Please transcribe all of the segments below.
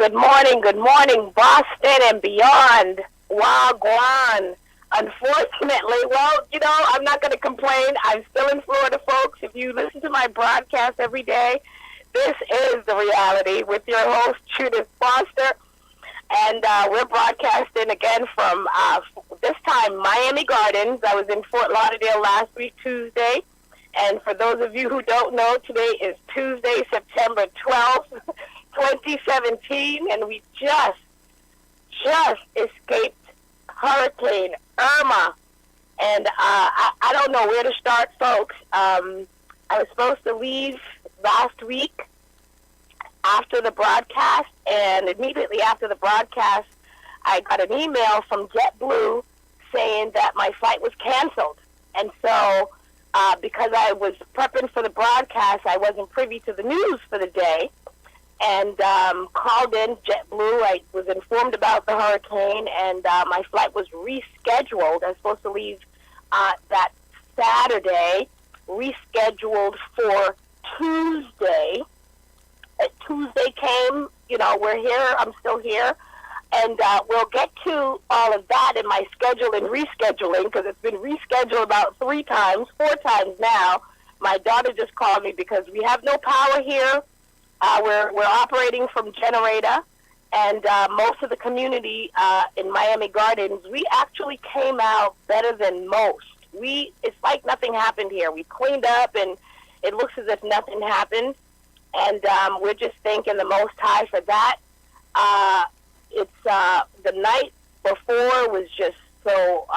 good morning, Boston and beyond. Wagwan. Unfortunately, I'm not going to complain. I'm still in Florida, folks. If you listen to my broadcast every day, this is the reality with your host, Judy Foster. And we're broadcasting again from, this time, Miami Gardens. I was in Fort Lauderdale last week, Tuesday. And for those of you who don't know, today is Tuesday, September 12th, 2017. And we just escaped Hurricane Irma. And I don't know where to start, folks. I was supposed to leave last week after the broadcast, and immediately after the broadcast, I got an email from JetBlue saying that my flight was canceled. And so, because I was prepping for the broadcast, I wasn't privy to the news for the day, and called in JetBlue. I was informed about the hurricane, and my flight was rescheduled. I was supposed to leave that Saturday, rescheduled for Tuesday. Tuesday came, we're here, I'm still here, and we'll get to all of that in my schedule and rescheduling, because it's been rescheduled about 4 times now. My daughter just called me because we have no power here. We're operating from generator, and most of the community in Miami Gardens, we actually came out better than most. It's like nothing happened here. We cleaned up, and it looks as if nothing happened. And we're just thanking the Most High for that. It's the night before was just so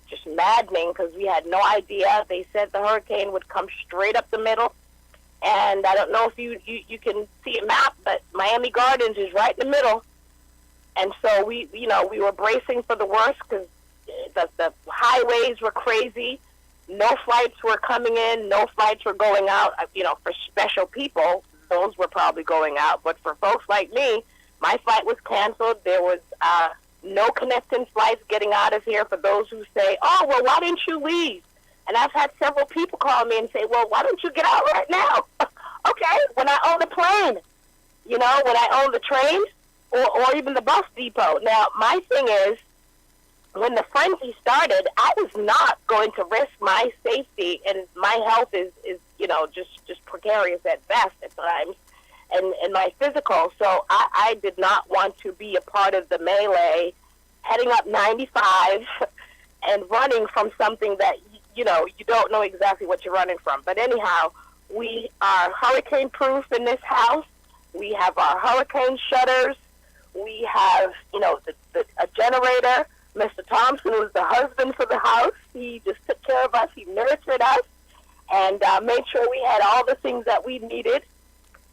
just maddening, because we had no idea. They said the hurricane would come straight up the middle, and I don't know if you can see a map, but Miami Gardens is right in the middle. And so we were bracing for the worst, because the highways were crazy. No flights were coming in. No flights were going out. For special people, those were probably going out. But for folks like me, my flight was canceled. There was no connecting flights getting out of here. For those who say, oh, well, why didn't you leave? And I've had several people call me and say, well, why don't you get out right now? Okay, when I own the plane, when I own the train or even the bus depot. Now, my thing is, when the frenzy started, I was not going to risk my safety, and my health is just precarious at best at times, and my physical. So I did not want to be a part of the melee, heading up 95 and running from something that you don't know exactly what you're running from. But anyhow, we are hurricane proof in this house. We have our hurricane shutters. We have a generator. Mr. Thompson was the husband for the house. He just took care of us. He nurtured us and made sure we had all the things that we needed,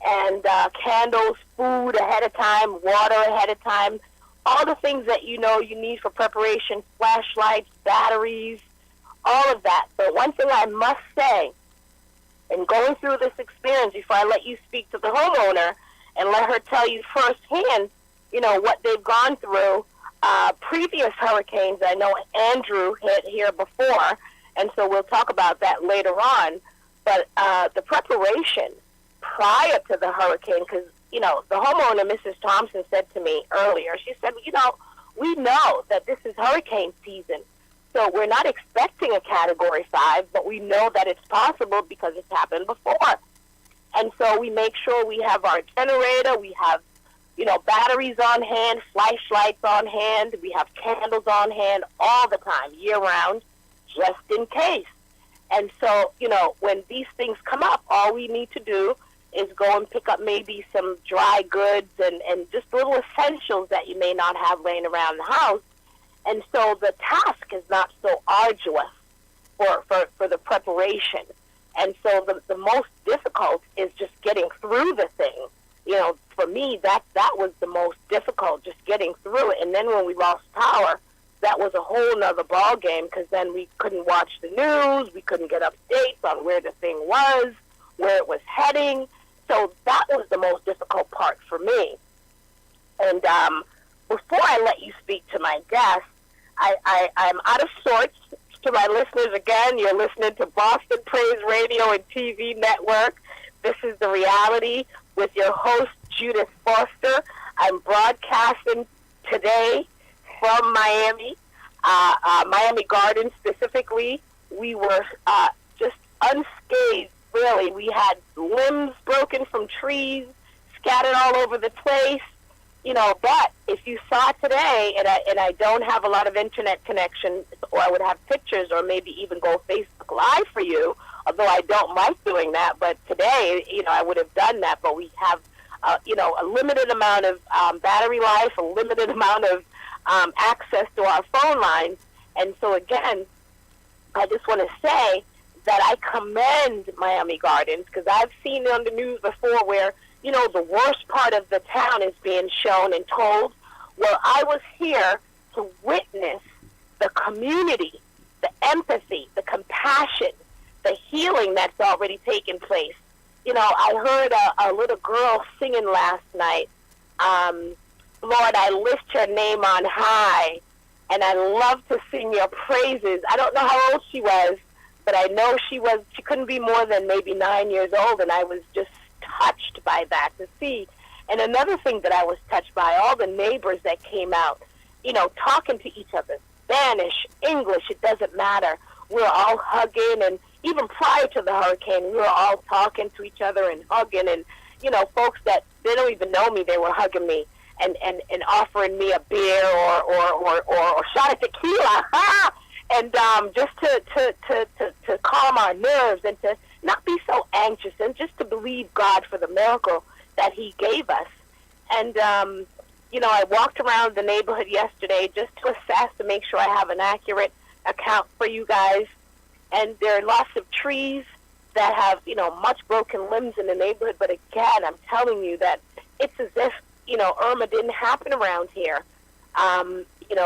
and candles, food ahead of time, water ahead of time, all the things that you need for preparation, flashlights, batteries, all of that. But one thing I must say, in going through this experience, before I let you speak to the homeowner and let her tell you firsthand, what they've gone through, previous hurricanes, I know Andrew hit here before, and so we'll talk about that later on. But the preparation prior to the hurricane, because, the homeowner, Mrs. Thompson, said to me earlier, she said, we know that this is hurricane season, so we're not expecting a Category 5, but we know that it's possible because it's happened before. And so we make sure we have our generator, we have batteries on hand, flashlights on hand. We have candles on hand all the time, year-round, just in case. And so, when these things come up, all we need to do is go and pick up maybe some dry goods and just little essentials that you may not have laying around the house. And so the task is not so arduous for the preparation. And so the most difficult is just getting through the thing. For me, that was the most difficult, just getting through it. And then when we lost power, that was a whole nother ball game, because then we couldn't watch the news, we couldn't get updates on where the thing was, where it was heading. So that was the most difficult part for me. And before I let you speak to my guest, I'm out of sorts. To my listeners, again, you're listening to Boston Praise Radio and TV Network. This is The Reality with your host, Judith Foster. I'm broadcasting today from Miami, Miami Gardens specifically. We were just unscathed, really. We had limbs broken from trees, scattered all over the place. But if you saw today, and I don't have a lot of internet connection, or I would have pictures, or maybe even go Facebook Live for you, although I don't like doing that. But today, I would have done that. But we have, a limited amount of battery life, a limited amount of access to our phone lines. And so, again, I just want to say that I commend Miami Gardens, because I've seen it on the news before where, the worst part of the town is being shown and told. Well, I was here to witness the community, the empathy, the compassion, the healing that's already taken place. I heard a little girl singing last night, Lord, I lift your name on high, and I love to sing your praises. I don't know how old she was, but I know she couldn't be more than maybe 9 years old, and I was just touched by that to see. And another thing that I was touched by, all the neighbors that came out, talking to each other, Spanish, English, it doesn't matter. We were all hugging, and even prior to the hurricane, we were all talking to each other and hugging, and, folks that they don't even know me, they were hugging me and offering me a beer or shot of tequila, and just to calm our nerves and to not be so anxious, and just to believe God for the miracle that he gave us. And, I walked around the neighborhood yesterday just to assess, to make sure I have an accurate account for you guys. And there are lots of trees that have, much broken limbs in the neighborhood. But again, I'm telling you that it's as if, Irma didn't happen around here.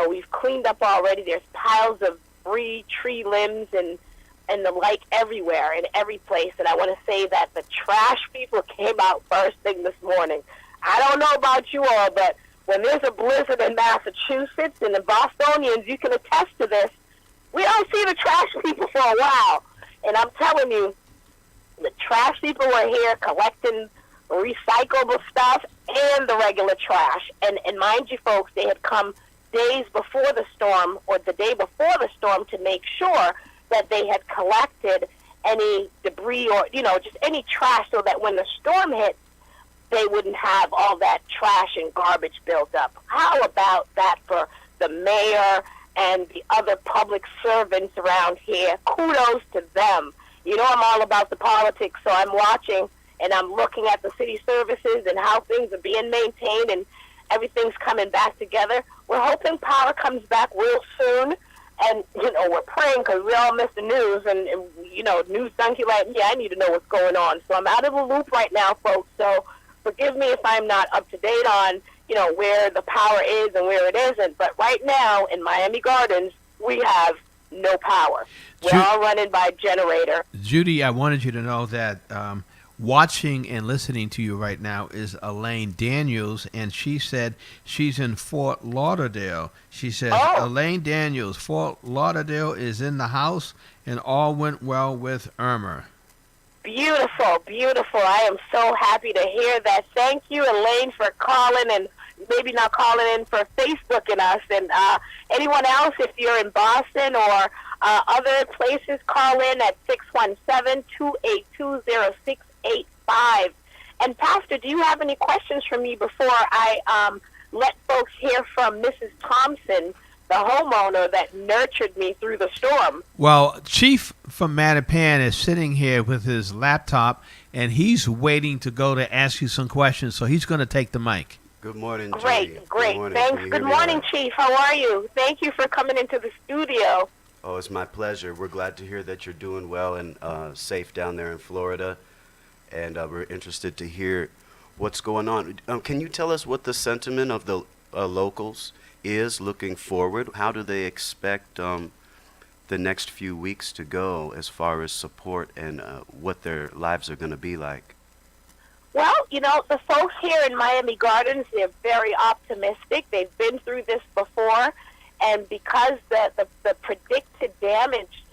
We've cleaned up already. There's piles of tree limbs and the like everywhere, in every place. And I want to say that the trash people came out first thing this morning. I don't know about you all, but when there's a blizzard in Massachusetts, and the Bostonians, you can attest to this, we don't see the trash people for a while. And I'm telling you, the trash people were here collecting recyclable stuff and the regular trash. And mind you, folks, they had come days before the storm, or the day before the storm, to make sure that they had collected any debris or, just any trash, so that when the storm hit, they wouldn't have all that trash and garbage built up. How about that for the mayor and the other public servants around here? Kudos to them. I'm all about the politics, so I'm watching and I'm looking at the city services and how things are being maintained, and everything's coming back together. We're hoping power comes back real soon. And, we're praying, because we all miss the news, and news junkie like me, I need to know what's going on. So I'm out of the loop right now, folks. So forgive me if I'm not up to date on, where the power is and where it isn't. But right now in Miami Gardens, we have no power. We're all running by generator. Judy, I wanted you to know that watching and listening to you right now is Elaine Daniels, and she said she's in Fort Lauderdale. She says, Elaine Daniels, Fort Lauderdale is in the house, and all went well with Irma. Beautiful, beautiful. I am so happy to hear that. Thank you, Elaine, for calling, and maybe not calling in, for Facebooking us. And anyone else, if you're in Boston or other places, call in at 617-282-0685. And Pastor, do you have any questions for me before I let folks hear from Mrs. Thompson, the homeowner that nurtured me through the storm? Well, Chief from Mattapan is sitting here with his laptop, and he's waiting to go to ask you some questions, so he's going to take the mic. Good morning, Judy. Great. Good morning. Thanks. Good morning, Chief. How are you? Thank you for coming into the studio. Oh, it's my pleasure. We're glad to hear that you're doing well and safe down there in Florida, and we're interested to hear what's going on. Can you tell us what the sentiment of the locals is looking forward? How do they expect the next few weeks to go as far as support and what their lives are going to be like? Well, the folks here in Miami Gardens, they're very optimistic. They've been through this before, and because the predicted damage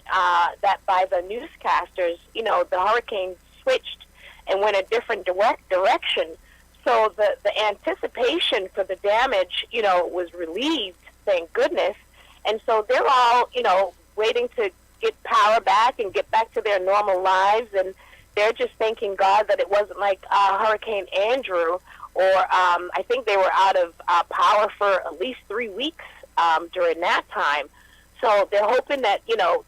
that by the newscasters, the hurricane switched and went a different direction. So the anticipation for the damage, was relieved, thank goodness. And so they're all, waiting to get power back and get back to their normal lives. And they're just thanking God that it wasn't like Hurricane Andrew, or I think they were out of power for at least 3 weeks during that time. So they're hoping that,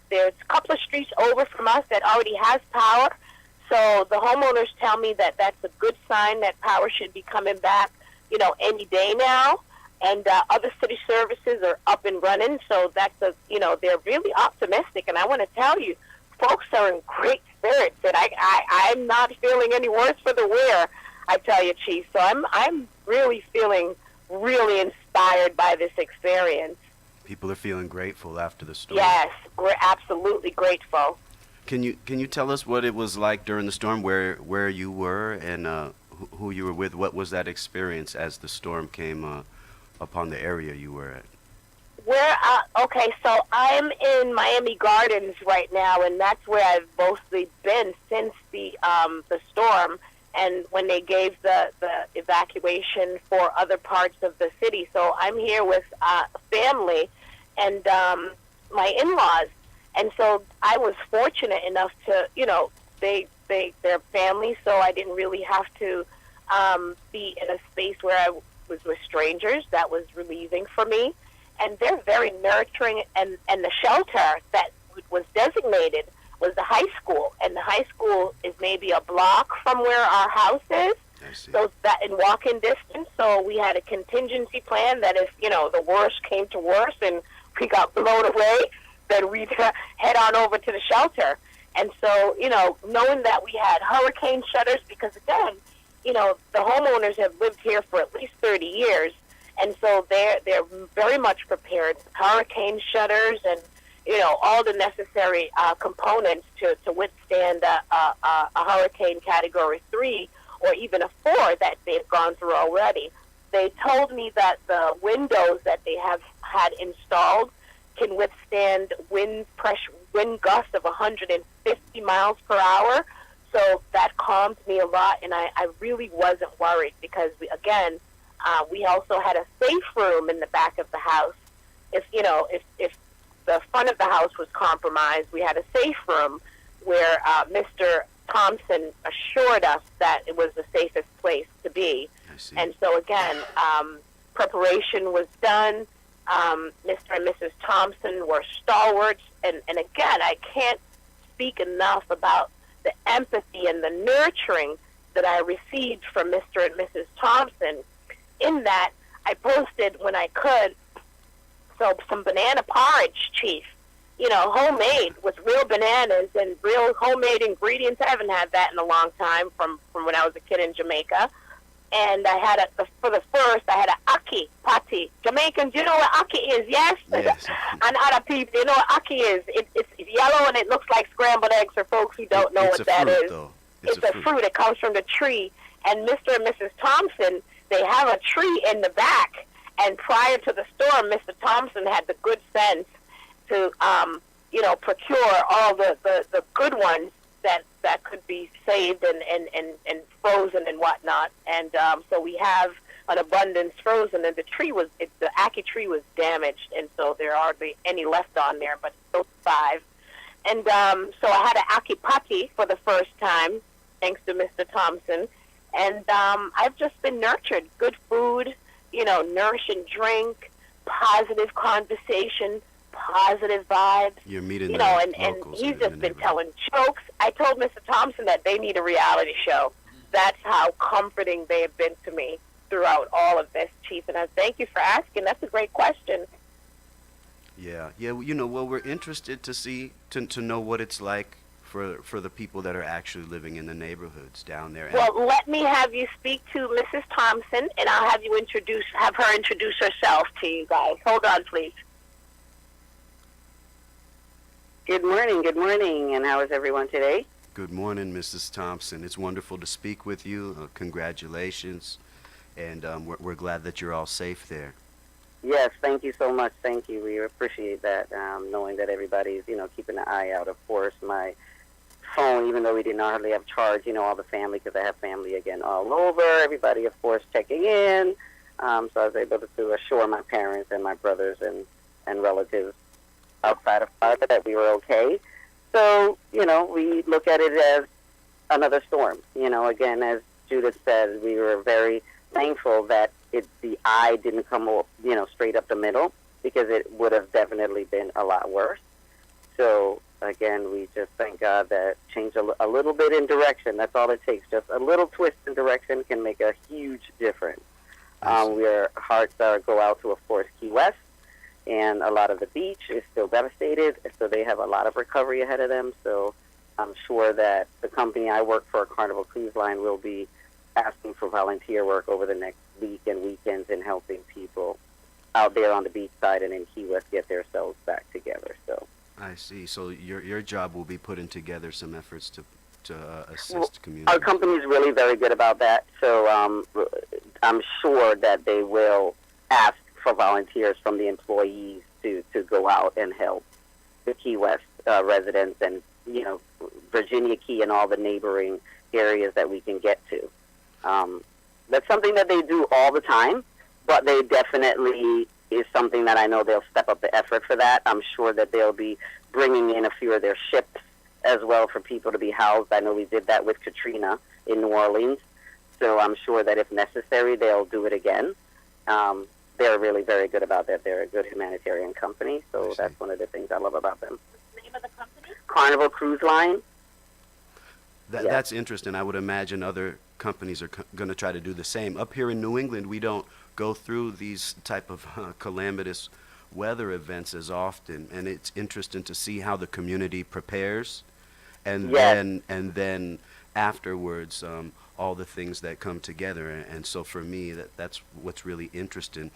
there's a couple of streets over from us that already has power. So the homeowners tell me that that's a good sign that power should be coming back, any day now. And other city services are up and running. So that's they're really optimistic. And I want to tell you, folks are in great spirits. And I'm not feeling any worse for the wear, I tell you, Chief. So I'm really feeling really inspired by this experience. People are feeling grateful after the storm. Yes, we're absolutely grateful. Can you tell us what it was like during the storm, where you were and who you were with? What was that experience as the storm came upon the area you were at? Okay, so I'm in Miami Gardens right now, and that's where I've mostly been since the storm, and when they gave the evacuation for other parts of the city. So I'm here with family and my in-laws. And so I was fortunate enough to, they're family, so I didn't really have to be in a space where I was with strangers. That was relieving for me. And they're very nurturing, and the shelter that was designated was the high school. And the high school is maybe a block from where our house is. I see. So that in walking distance. So we had a contingency plan that if, the worst came to worst and we got blown away, then we'd head on over to the shelter. And so, knowing that we had hurricane shutters, because again, the homeowners have lived here for at least 30 years, and so they're very much prepared. Hurricane shutters and, all the necessary components to withstand a hurricane category 3 or even a 4 that they've gone through already. They told me that the windows that they have had installed can withstand wind gusts of 150 miles per hour. So that calmed me a lot, and I really wasn't worried because, we also had a safe room in the back of the house. If the front of the house was compromised, we had a safe room where Mr. Thompson assured us that it was the safest place to be. I see. And so, again, preparation was done. Mr. and Mrs. Thompson were stalwarts. And again, I can't speak enough about the empathy and the nurturing that I received from Mr. and Mrs. Thompson, in that I posted when I could, so some banana porridge, Chief, homemade with real bananas and real homemade ingredients. I haven't had that in a long time from when I was a kid in Jamaica. And I had I had a aki pati. Jamaicans, you know what aki is, yes? Yes. And other people, you know what aki is. It's yellow and it looks like scrambled eggs for folks who don't know what that is. Though. It's a fruit. It comes from the tree. And Mr. and Mrs. Thompson, they have a tree in the back. And prior to the storm, Mr. Thompson had the good sense to, procure all the good ones that could be saved and frozen and whatnot. And so we have an abundance frozen, and the ackee tree was damaged, and so there aren't any left on there, but still 5. And so I had an ackee pati for the first time, thanks to Mr. Thompson. And I've just been nurtured. Good food, nourishing drink, positive conversation, positive vibes. You're meeting and he's just been telling jokes. I told Mr. Thompson that they need a reality show. That's how comforting they have been to me throughout all of this, Chief. And I thank you for asking. That's a great question. Yeah. Well, we're interested to know what it's like for the people that are actually living in the neighborhoods down there. Well, let me have you speak to Mrs. Thompson, and I'll have her introduce herself to you guys. Hold on, please. Good morning, and how is everyone today? Good morning, Mrs. Thompson. It's wonderful to speak with you. Congratulations, and we're glad that you're all safe there. Yes, thank you so much. Thank you. We appreciate that, knowing that everybody's, keeping an eye out. Of course, my phone, even though we didn't hardly have charge, all the family, because I have family, again, all over. Everybody, of course, checking in. So I was able to assure my parents and my brothers and relatives outside of Florida that we were okay. So, we look at it as another storm. Again, as Judith said, we were very thankful that the eye didn't come, straight up the middle, because it would have definitely been a lot worse. So, again, we just thank God that change a little bit in direction. That's all it takes. Just a little twist in direction can make a huge difference. Our hearts go out to, of course, Key West, and a lot of the beach is still devastated, so they have a lot of recovery ahead of them. So I'm sure that the company I work for, Carnival Cruise Line, will be asking for volunteer work over the next week and weekends in helping people out there on the beach side and in Key West get themselves back together. So I see. So your job will be putting together some efforts to assist community. Our company is really very good about that. So I'm sure that they will ask for volunteers from the employees to go out and help the Key West residents and, Virginia Key and all the neighboring areas that we can get to. That's something that they do all the time, but they definitely is something that I know they'll step up the effort for that. I'm sure that they'll be bringing in a few of their ships as well for people to be housed. I know we did that with Katrina in New Orleans, so I'm sure that if necessary, they'll do it again. They're really very good about that. They're a good humanitarian company, so that's one of the things I love about them. What's the name of the company? Carnival Cruise Line. That's interesting. I would imagine other companies are going to try to do the same. Up here in New England, we don't go through these type of calamitous weather events as often, and it's interesting to see how the community prepares, and then afterwards all the things that come together. And so for me, that's what's really interesting.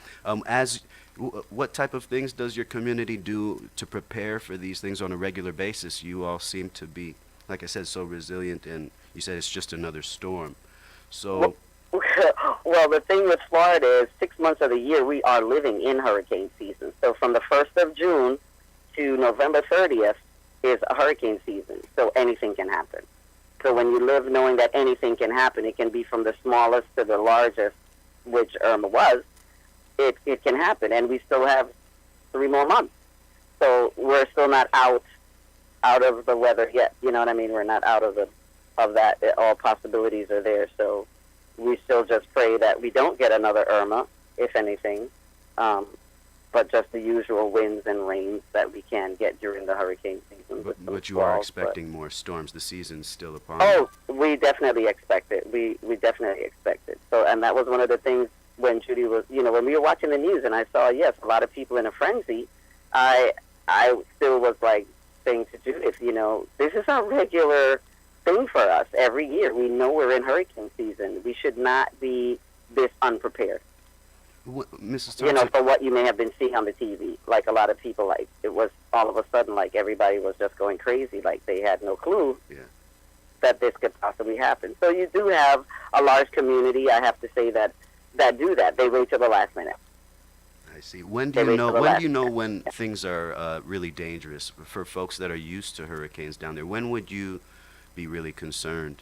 What type of things does your community do to prepare for these things on a regular basis? You all seem to be, like I said, so resilient, and you said it's just another storm. So, well, the thing with Florida is 6 months of the year we are living in hurricane season. So from the 1st of June to November 30th is a hurricane season, so anything can happen. So when you live knowing that anything can happen, it can be from the smallest to the largest, which Irma was, it can happen, and we still have 3 more months. So we're still not out of the weather yet. You know what I mean? We're not out of that. All possibilities are there. So we still just pray that we don't get another Irma, if anything, but just the usual winds and rains that we can get during the hurricane season. But you are expecting more storms. The season's still upon us. Oh, we definitely expect it. We definitely expect it. So, and that was one of the things when Judy was, when we were watching the news and I saw, yes, a lot of people in a frenzy, I still was like saying to Judith, this is a regular thing for us every year. We know we're in hurricane season. We should not be this unprepared. Mrs. Thompson, for what you may have been seeing on the TV. Like a lot of people, like it was all of a sudden like everybody was just going crazy. Like they had no clue that this could possibly happen. So you do have a large community, I have to say, that do that. They wait till the last minute. I see. When do you know when things are really dangerous for folks that are used to hurricanes down there? When would you be really concerned?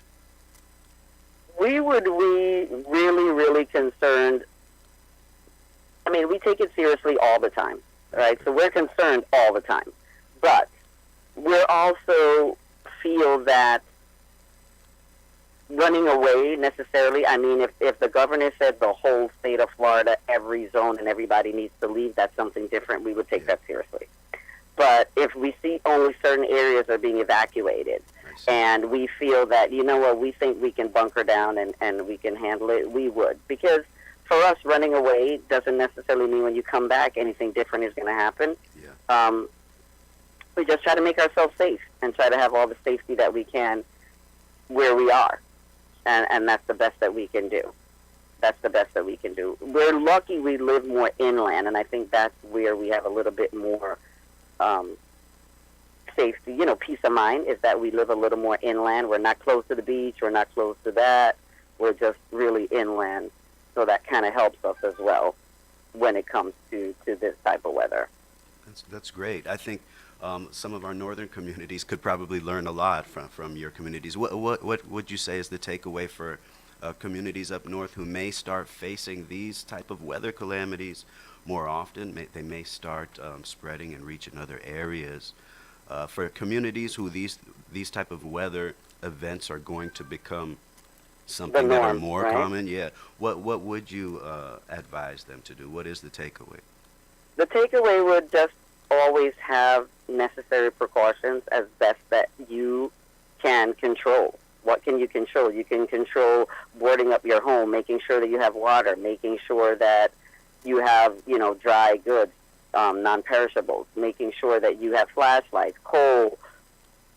We would be really, really concerned. I mean, we take it seriously all the time, right? So we're concerned all the time. But we're also feel that running away necessarily, I mean, if the governor said the whole state of Florida, every zone and everybody needs to leave, that's something different. We would take that seriously. But if we see only certain areas are being evacuated and we feel that, we think we can bunker down and we can handle it, we would. Because for us, running away doesn't necessarily mean when you come back anything different is going to happen. Yeah. We just try to make ourselves safe and try to have all the safety that we can where we are. And that's the best that we can do. That's the best that we can do. We're lucky we live more inland, and I think that's where we have a little bit more safety, peace of mind, is that we live a little more inland. We're not close to the beach. We're not close to that. We're just really inland. So that kind of helps us as well when it comes to this type of weather. That's great. I think some of our northern communities could probably learn a lot from your communities. What would you say is the takeaway for communities up north who may start facing these type of weather calamities more often? They may start spreading and reaching other areas. For communities who these type of weather events are going to become something that are more common, what would you advise them to do? What is the takeaway? The takeaway would just always have necessary precautions as best that you can control. What can you control? You can control boarding up your home, making sure that you have water, making sure that you have, dry goods, non-perishables, making sure that you have flashlights, coal,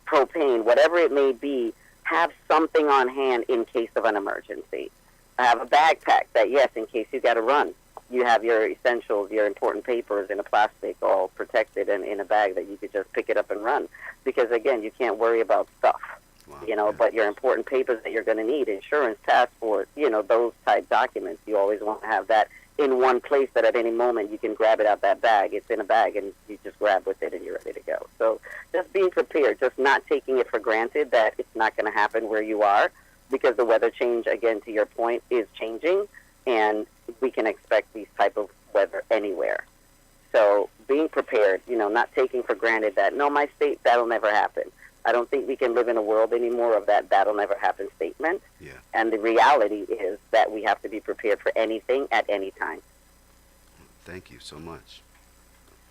propane, whatever it may be. Have something on hand in case of an emergency. Have a backpack that, yes, in case you got to run, you have your essentials, your important papers in a plastic, all protected and in a bag that you could just pick it up and run. Because, again, you can't worry about stuff, but your important papers that you're going to need, insurance, passport, those type documents, you always want to have that in one place that at any moment you can grab it out that bag. It's in a bag and you just grab with it and you're ready to go. So just being prepared, just not taking it for granted that it's not going to happen where you are, because the weather change, again, to your point, is changing, and we can expect these type of weather anywhere. So being prepared, not taking for granted that, no, my state, that'll never happen. I don't think we can live in a world anymore of that'll never happen statement. Yeah. And the reality is that we have to be prepared for anything at any time. Thank you so much.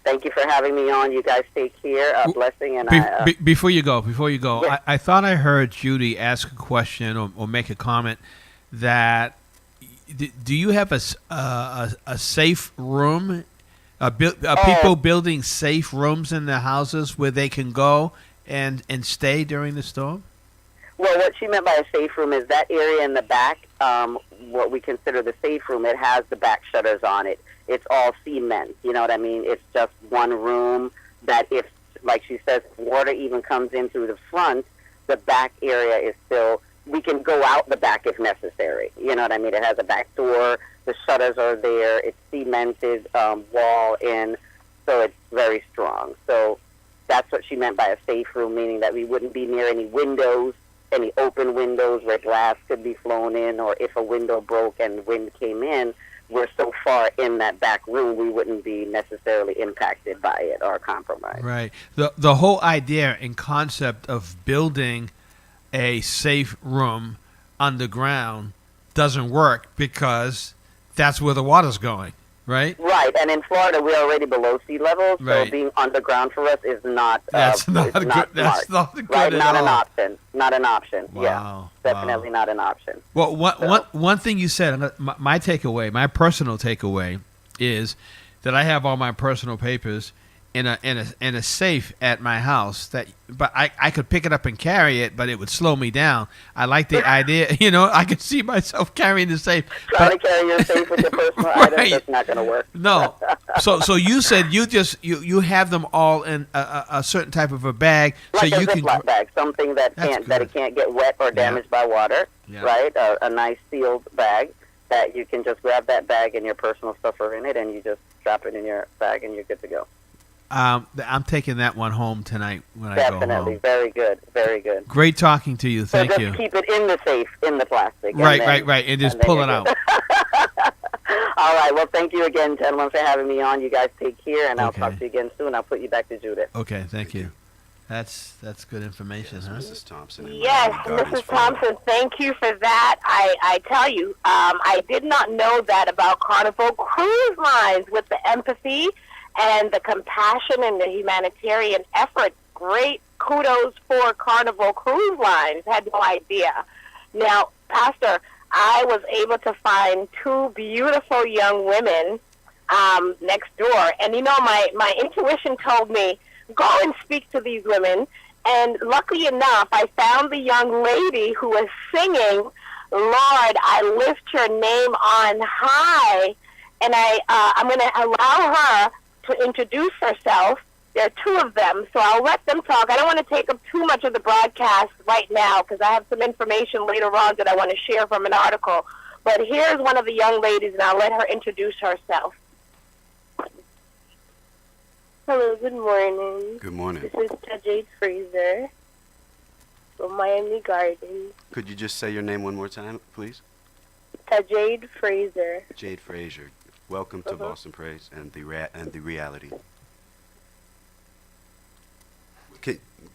Thank you for having me on. You guys take care. A blessing. And before you go, yes. I thought I heard Judy ask a question or make a comment that do you have a safe room? People building safe rooms in their houses where they can go and stay during the storm? Well, what she meant by a safe room is that area in the back, what we consider the safe room. It has the back shutters on it. It's all cement. You know what I mean? It's just one room that if, like she says, water even comes in through the front, the back area is still, we can go out the back if necessary. You know what I mean? It has a back door. The shutters are there. It's cemented wall in, so it's very strong. So that's what she meant by a safe room, meaning that we wouldn't be near any windows, any open windows where glass could be flown in, or if a window broke and wind came in, we're so far in that back room we wouldn't be necessarily impacted by it or compromised. Right. The whole idea and concept of building a safe room underground doesn't work because that's where the water's going, right? Right, and in Florida we're already below sea level, so right. being underground for us is not that's not good. Not that's smart. not good right? at Not all. an option. Not an option. Wow. Yeah, definitely not an option. Well, one thing you said, my takeaway, my personal takeaway, is that I have all my personal papers in a safe at my house. But I could pick it up and carry it, but it would slow me down. I like the idea, I could see myself carrying the safe. Trying to carry your safe with your personal right. items, that's not going to work. No. So you said you have them all in a certain type of a bag, like so a you can Ziploc bag, something that it can't get wet or damaged by water. Yeah. Right, a nice sealed bag that you can just grab that bag and your personal stuff are in it, and you just drop it in your bag and you're good to go. I'm taking that one home tonight when I go home. Definitely, very good, very good. Great talking to you. Thank so you. just keep it in the safe, in the plastic. Right, and just pull it out. All right. Well, thank you again, gentlemen, for having me on. You guys take care, and I'll Okay. talk to you again soon. I'll put you back to Judith. Okay, thank you. That's good information, Yes, huh? Mrs. Thompson. in Yes, Miami Gardens, Mrs. Florida. Thompson, thank you for that. I tell you, I did not know that about Carnival Cruise Lines with the empathy and the compassion and the humanitarian effort. Great kudos for Carnival Cruise Lines. Had no idea. Now, Pastor, I was able to find two beautiful young women next door. And, my intuition told me, go and speak to these women. And luckily enough, I found the young lady who was singing, Lord, I lift your name on high. And I'm going to allow her to introduce herself. There are two of them, so I'll let them talk. I don't want to take up too much of the broadcast right now because I have some information later on that I want to share from an article. But here's one of the young ladies, and I'll let her introduce herself. Hello, good morning. Good morning. This is Jade Fraser from Miami Gardens. Could you just say your name one more time, please? Jade Fraser. Jade Fraser. Welcome to Boston Praise and the reality.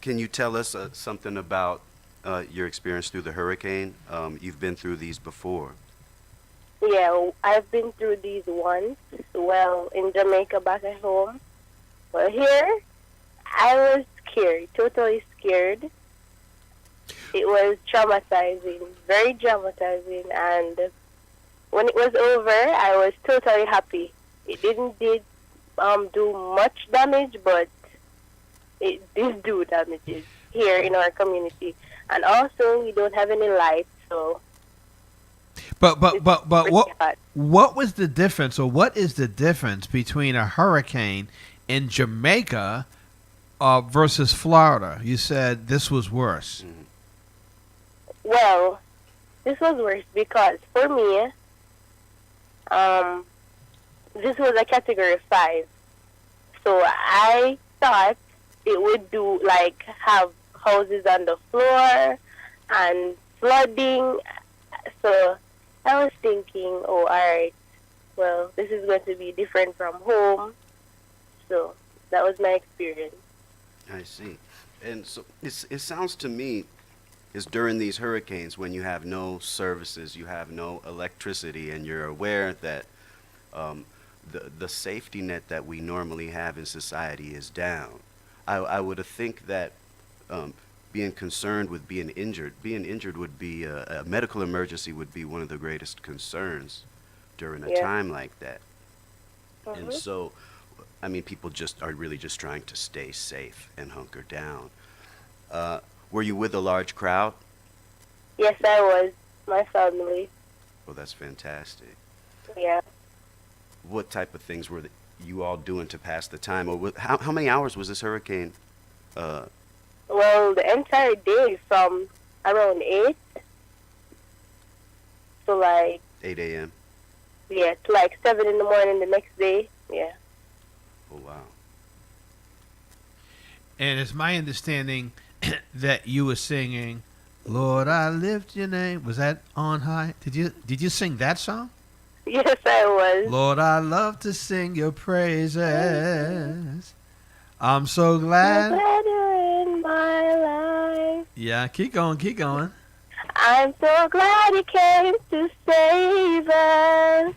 Can you tell us something about your experience through the hurricane? You've been through these before. Yeah, I've been through these once. Well, in Jamaica back at home. Well, here, I was scared, totally scared. It was traumatizing, very traumatizing, and when it was over, I was totally happy. It didn't do much damage, but it did do damages here in our community. And also, we don't have any lights, so. But what was the difference, or what is the difference between a hurricane in Jamaica versus Florida? You said this was worse. Mm-hmm. Well, this was worse because for me, this was a category 5. So I thought it would do like have houses on the floor and flooding. So I was thinking, oh, all right, well, this is going to be different from home. So that was my experience. I see. And so it sounds to me is during these hurricanes when you have no services, you have no electricity, and you're aware that the safety net that we normally have in society is down. I would think that being concerned with being injured would be a medical emergency would be one of the greatest concerns during a time like that. Mm-hmm. And so, I mean, people just are really just trying to stay safe and hunker down. Were you with a large crowd? Yes, I was. My family. Well, that's fantastic. Yeah. What type of things were you all doing to pass the time? Or how many hours was this hurricane? Well, the entire day from around 8 to like 8 a.m.? Yeah, to like 7 in the morning the next day. Yeah. Oh, wow. And it's my understanding that you were singing, "Lord, I lift your name." Was that on high? Did you sing that song? Yes, I was. Lord, I love to sing your praises. I'm so glad. You're in my life. Yeah, keep going, keep going. I'm so glad you came to save us.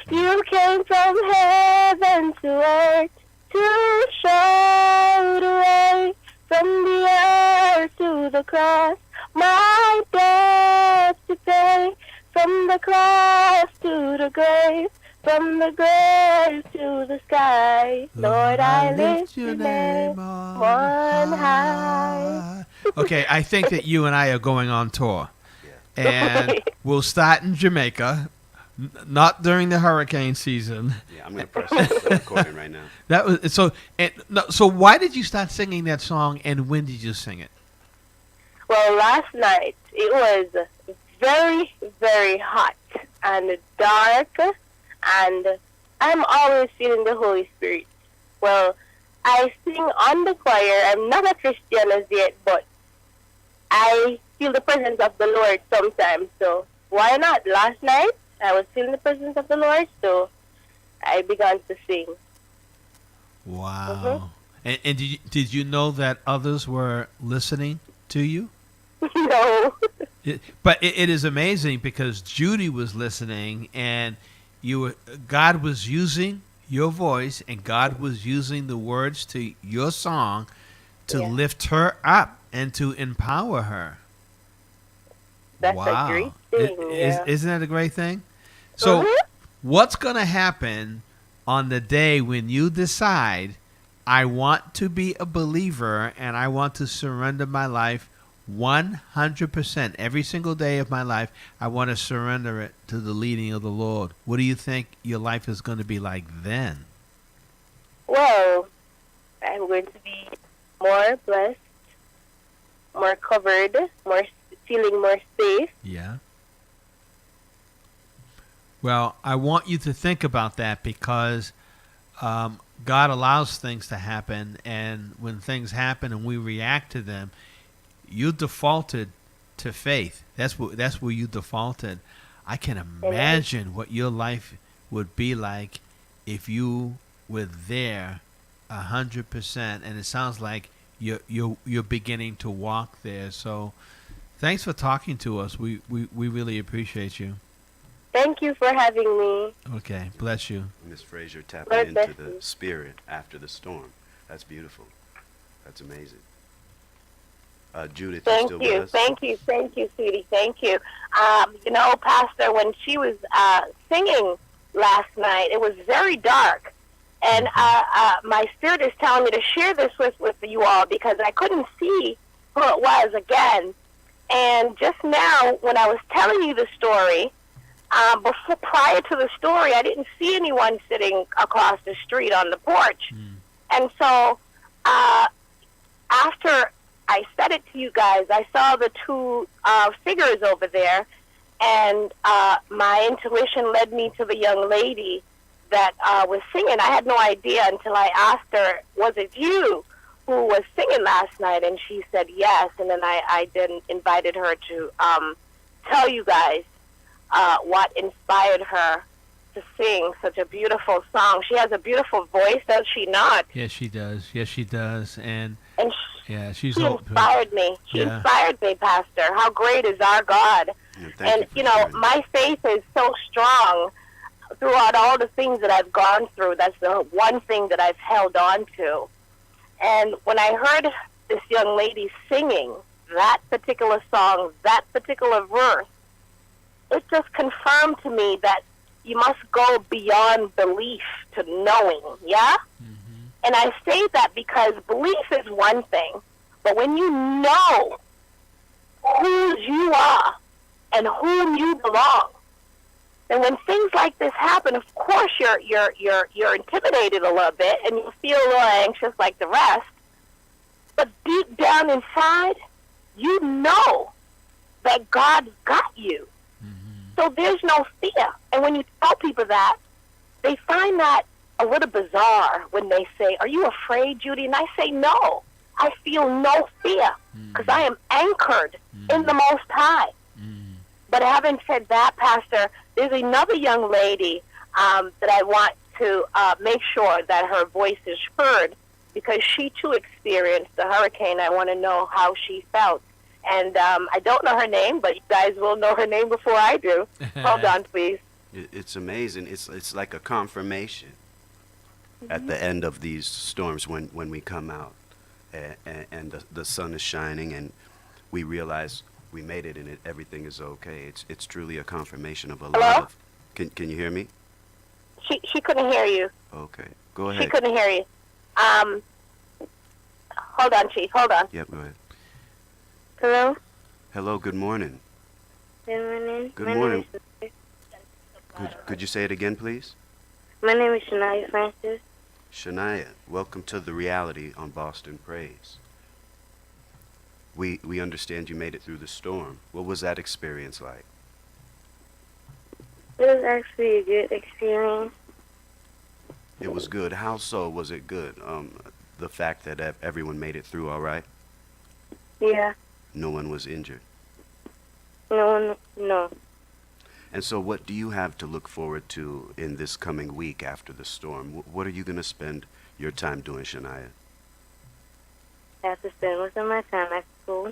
You came from heaven to earth to show the way. From the earth to the cross, my debt to pay. From the cross to the grave, from the grave to the sky. Lord, I lift your name on high. Okay, I think that you and I are going on tour. And we'll start in Jamaica, not during the hurricane season. Yeah, I'm going to press the recording right now. That was so. So why did you start singing that song, and when did you sing it? Well, last night it was very, very hot and dark, and I'm always feeling the Holy Spirit. Well, I sing on the choir. I'm not a Christian as yet, but I feel the presence of the Lord sometimes. So why not? Last night I was feeling the presence of the Lord, so I began to sing. Wow. Mm-hmm. And did you know that others were listening to you? No. But it is amazing because Judy was listening, and God was using your voice, and God was using the words to your song to lift her up and to empower her. That's a great thing. Isn't that a great thing? So what's going to happen on the day when you decide, I want to be a believer and I want to surrender my life 100%, every single day of my life, I want to surrender it to the leading of the Lord? What do you think your life is going to be like then? Well, I'm going to be more blessed, more covered, feeling more safe. Yeah. Well, I want you to think about that because God allows things to happen, and when things happen and we react to them, you defaulted to faith. That's where you defaulted. I can imagine what your life would be like if you were there 100%, and it sounds like you're beginning to walk there. So thanks for talking to us. We really appreciate you. Thank you for having me. Okay, bless you. Miss Frazier tapping God into bless the you. spirit after the storm. That's beautiful. That's amazing. Judith, you Thank still you, with us? thank you, sweetie. Thank you. Pastor, when she was singing last night, it was very dark. And my spirit is telling me to share this with you all because I couldn't see who it was again. And just now, when I was telling you the story, prior to the story, I didn't see anyone sitting across the street on the porch. And so after I said it to you guys, I saw the two figures over there, and my intuition led me to the young lady that was singing. I had no idea until I asked her, was it you who was singing last night? And she said yes, and then I then invited her to tell you guys what inspired her to sing such a beautiful song. She has a beautiful voice, does she not? Yes, she does. Yes, she does. And she's she inspired me. She inspired me, Pastor. How great is our God? And my faith is so strong throughout all the things that I've gone through. That's the one thing that I've held on to. And when I heard this young lady singing that particular song, that particular verse, it just confirmed to me that you must go beyond belief to knowing, yeah? And I say that because belief is one thing, but when you know whose you are and whom you belong, and when things like this happen, of course you're intimidated a little bit and you feel a little anxious like the rest, but deep down inside, you know that God's got you. So there's no fear. And when you tell people that, they find that a little bizarre when they say, are you afraid, Judy? And I say, no. I feel no fear because I am anchored in the Most High. But having said that, Pastor, there's another young lady that I want to make sure that her voice is heard because she too experienced the hurricane. I want to know how she felt. And I don't know her name, but you guys will know her name before I do. Hold on, please. It's amazing. It's like a confirmation at the end of these storms when we come out and the sun is shining and we realize we made it and everything is okay. It's truly a confirmation of a love. Can you hear me? She couldn't hear you. Okay, go ahead. She couldn't hear you. Hold on, Chief. Hold on. Yep, go ahead. Hello? Hello, good morning. Good morning. Good morning. Could you say it again, please? My name is Shania Francis. Shania, welcome to The Reality on Boston Praise. We understand you made it through the storm. What was that experience like? It was actually a good experience. It was good. How so was it good? The fact that everyone made it through all right? Yeah. No one was injured? No. And so what do you have to look forward to in this coming week after the storm? What are you going to spend your time doing, Shania? I have to spend most of my time at school.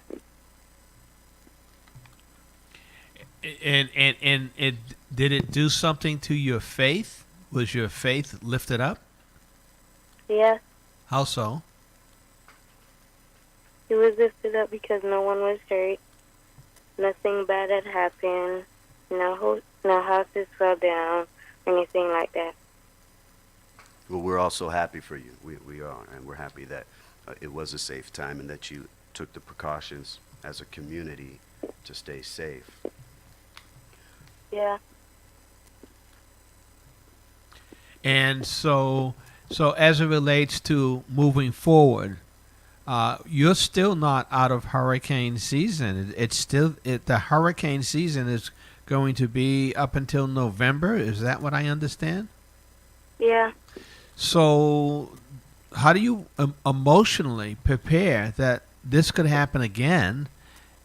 And did it do something to your faith? Was your faith lifted up? Yeah. How so? It was lifted up because no one was hurt. Nothing bad had happened. No houses fell down, anything like that. Well, we're also happy for you. We are, and we're happy that it was a safe time and that you took the precautions as a community to stay safe. Yeah. And so as it relates to moving forward, you're still not out of hurricane season. It's still the hurricane season is going to be up until November. Is that what I understand? Yeah. So, how do you emotionally prepare that this could happen again,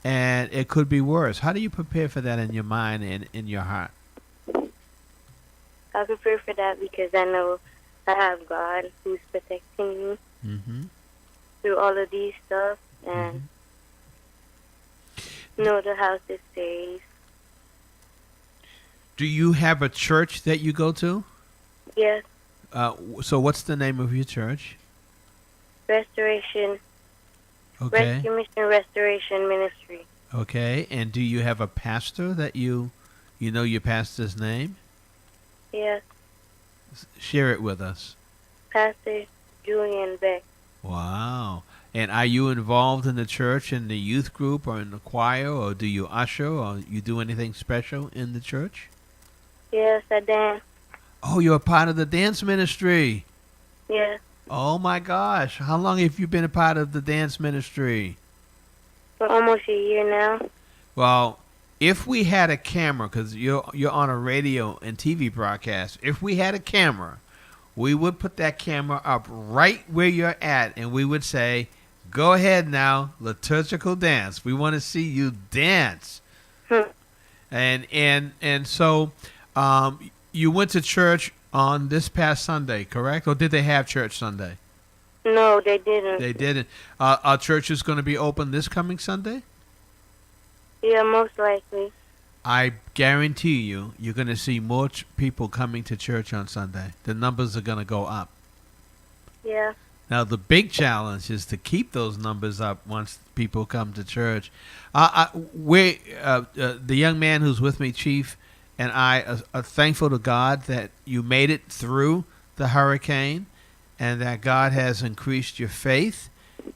and it could be worse? How do you prepare for that in your mind and in your heart? I prepare for that because I know I have God who's protecting me Mm-hmm. through all of these stuff, and know the house is safe. Do you have a church that you go to? Yes, So, what's the name of your church? Restoration, Okay. Rescue Mission Restoration Ministry. Okay. And do you have a pastor that you know your pastor's name? Yes, Share it with us. Pastor Julian Beck. Wow. And are you involved in the church, in the youth group, or in the choir, or do you usher, or you do anything special in the church? Yes, I dance. Oh, you're a part of the dance ministry. Yes, Oh my gosh. How long have you been a part of the dance ministry? for almost a year now. Well, if we had a camera, because you're on a radio and TV broadcast, if we had a camera, we would put that camera up right where you're at, and we would say, go ahead now, liturgical dance. We want to see you dance. And so you went to church on this past Sunday, correct? Or did they have church Sunday? No, they didn't. They didn't. Our church is going to be open this coming Sunday? Yeah, most likely. I guarantee you're going to see more people coming to church on Sunday. The numbers are going to go up. Yeah. Now, the big challenge is to keep those numbers up once people come to church. The young man who's with me, Chief, and I are thankful to God that you made it through the hurricane, and that God has increased your faith,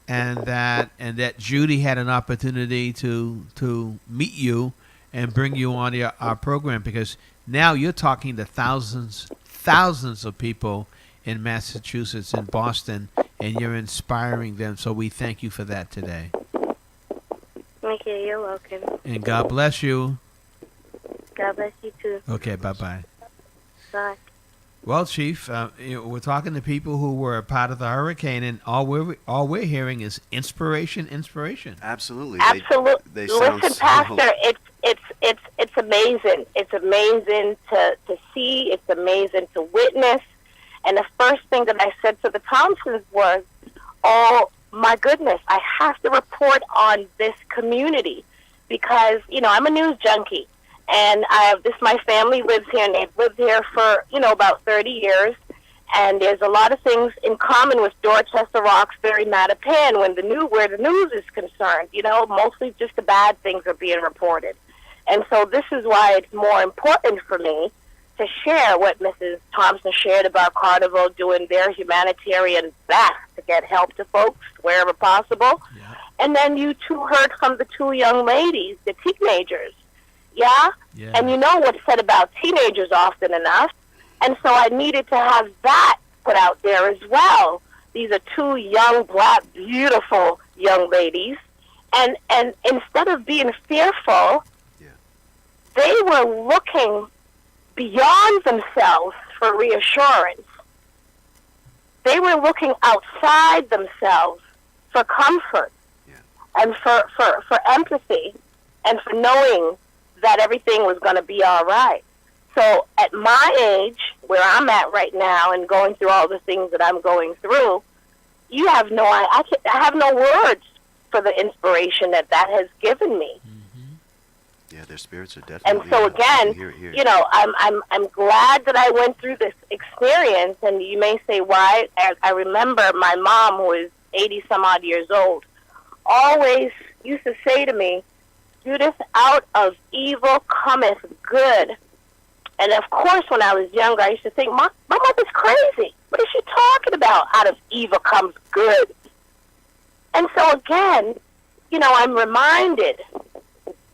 and that Judy had an opportunity to meet you and bring you on our program, because now you're talking to thousands of people in Massachusetts and Boston, and you're inspiring them. So we thank you for that today. Okay, you're welcome. And God bless you. God bless you too. Okay, bye-bye. Bye. Well, Chief, we're talking to people who were a part of the hurricane, and all we're hearing is inspiration. Absolutely. Absolutely. They sound Listen, so... Pastor, it's amazing. It's amazing to see. It's amazing to witness. And the first thing that I said to the Thompsons was, "Oh my goodness, I have to report on this community because I'm a news junkie, and my family lives here, and they've lived here for about 30 years." And there's a lot of things in common with Dorchester, Roxbury, Mattapan where the news is concerned. Mostly just the bad things are being reported. And so this is why it's more important for me to share what Mrs. Thompson shared about Carnival doing their humanitarian best to get help to folks wherever possible. Yeah. And then you two heard from the two young ladies, the teenagers. Yeah? Yeah. And you know what's said about teenagers often enough. And so I needed to have that put out there as well. These are two young, black, beautiful young ladies. And instead of being fearful, they were looking beyond themselves for reassurance. They were looking outside themselves for comfort and for empathy and for knowing that everything was going to be all right. So at my age, where I'm at right now and going through all the things that I'm going through, you have no I have no words for the inspiration that has given me. Yeah, their spirits are definitely... And so again, I'm glad that I went through this experience. And you may say why. I remember my mom, who is 80 some odd years old, always used to say to me, "Judith, out of evil cometh good." And of course, when I was younger, I used to think, my mother's crazy. What is she talking about? Out of evil comes good. And so again, I'm reminded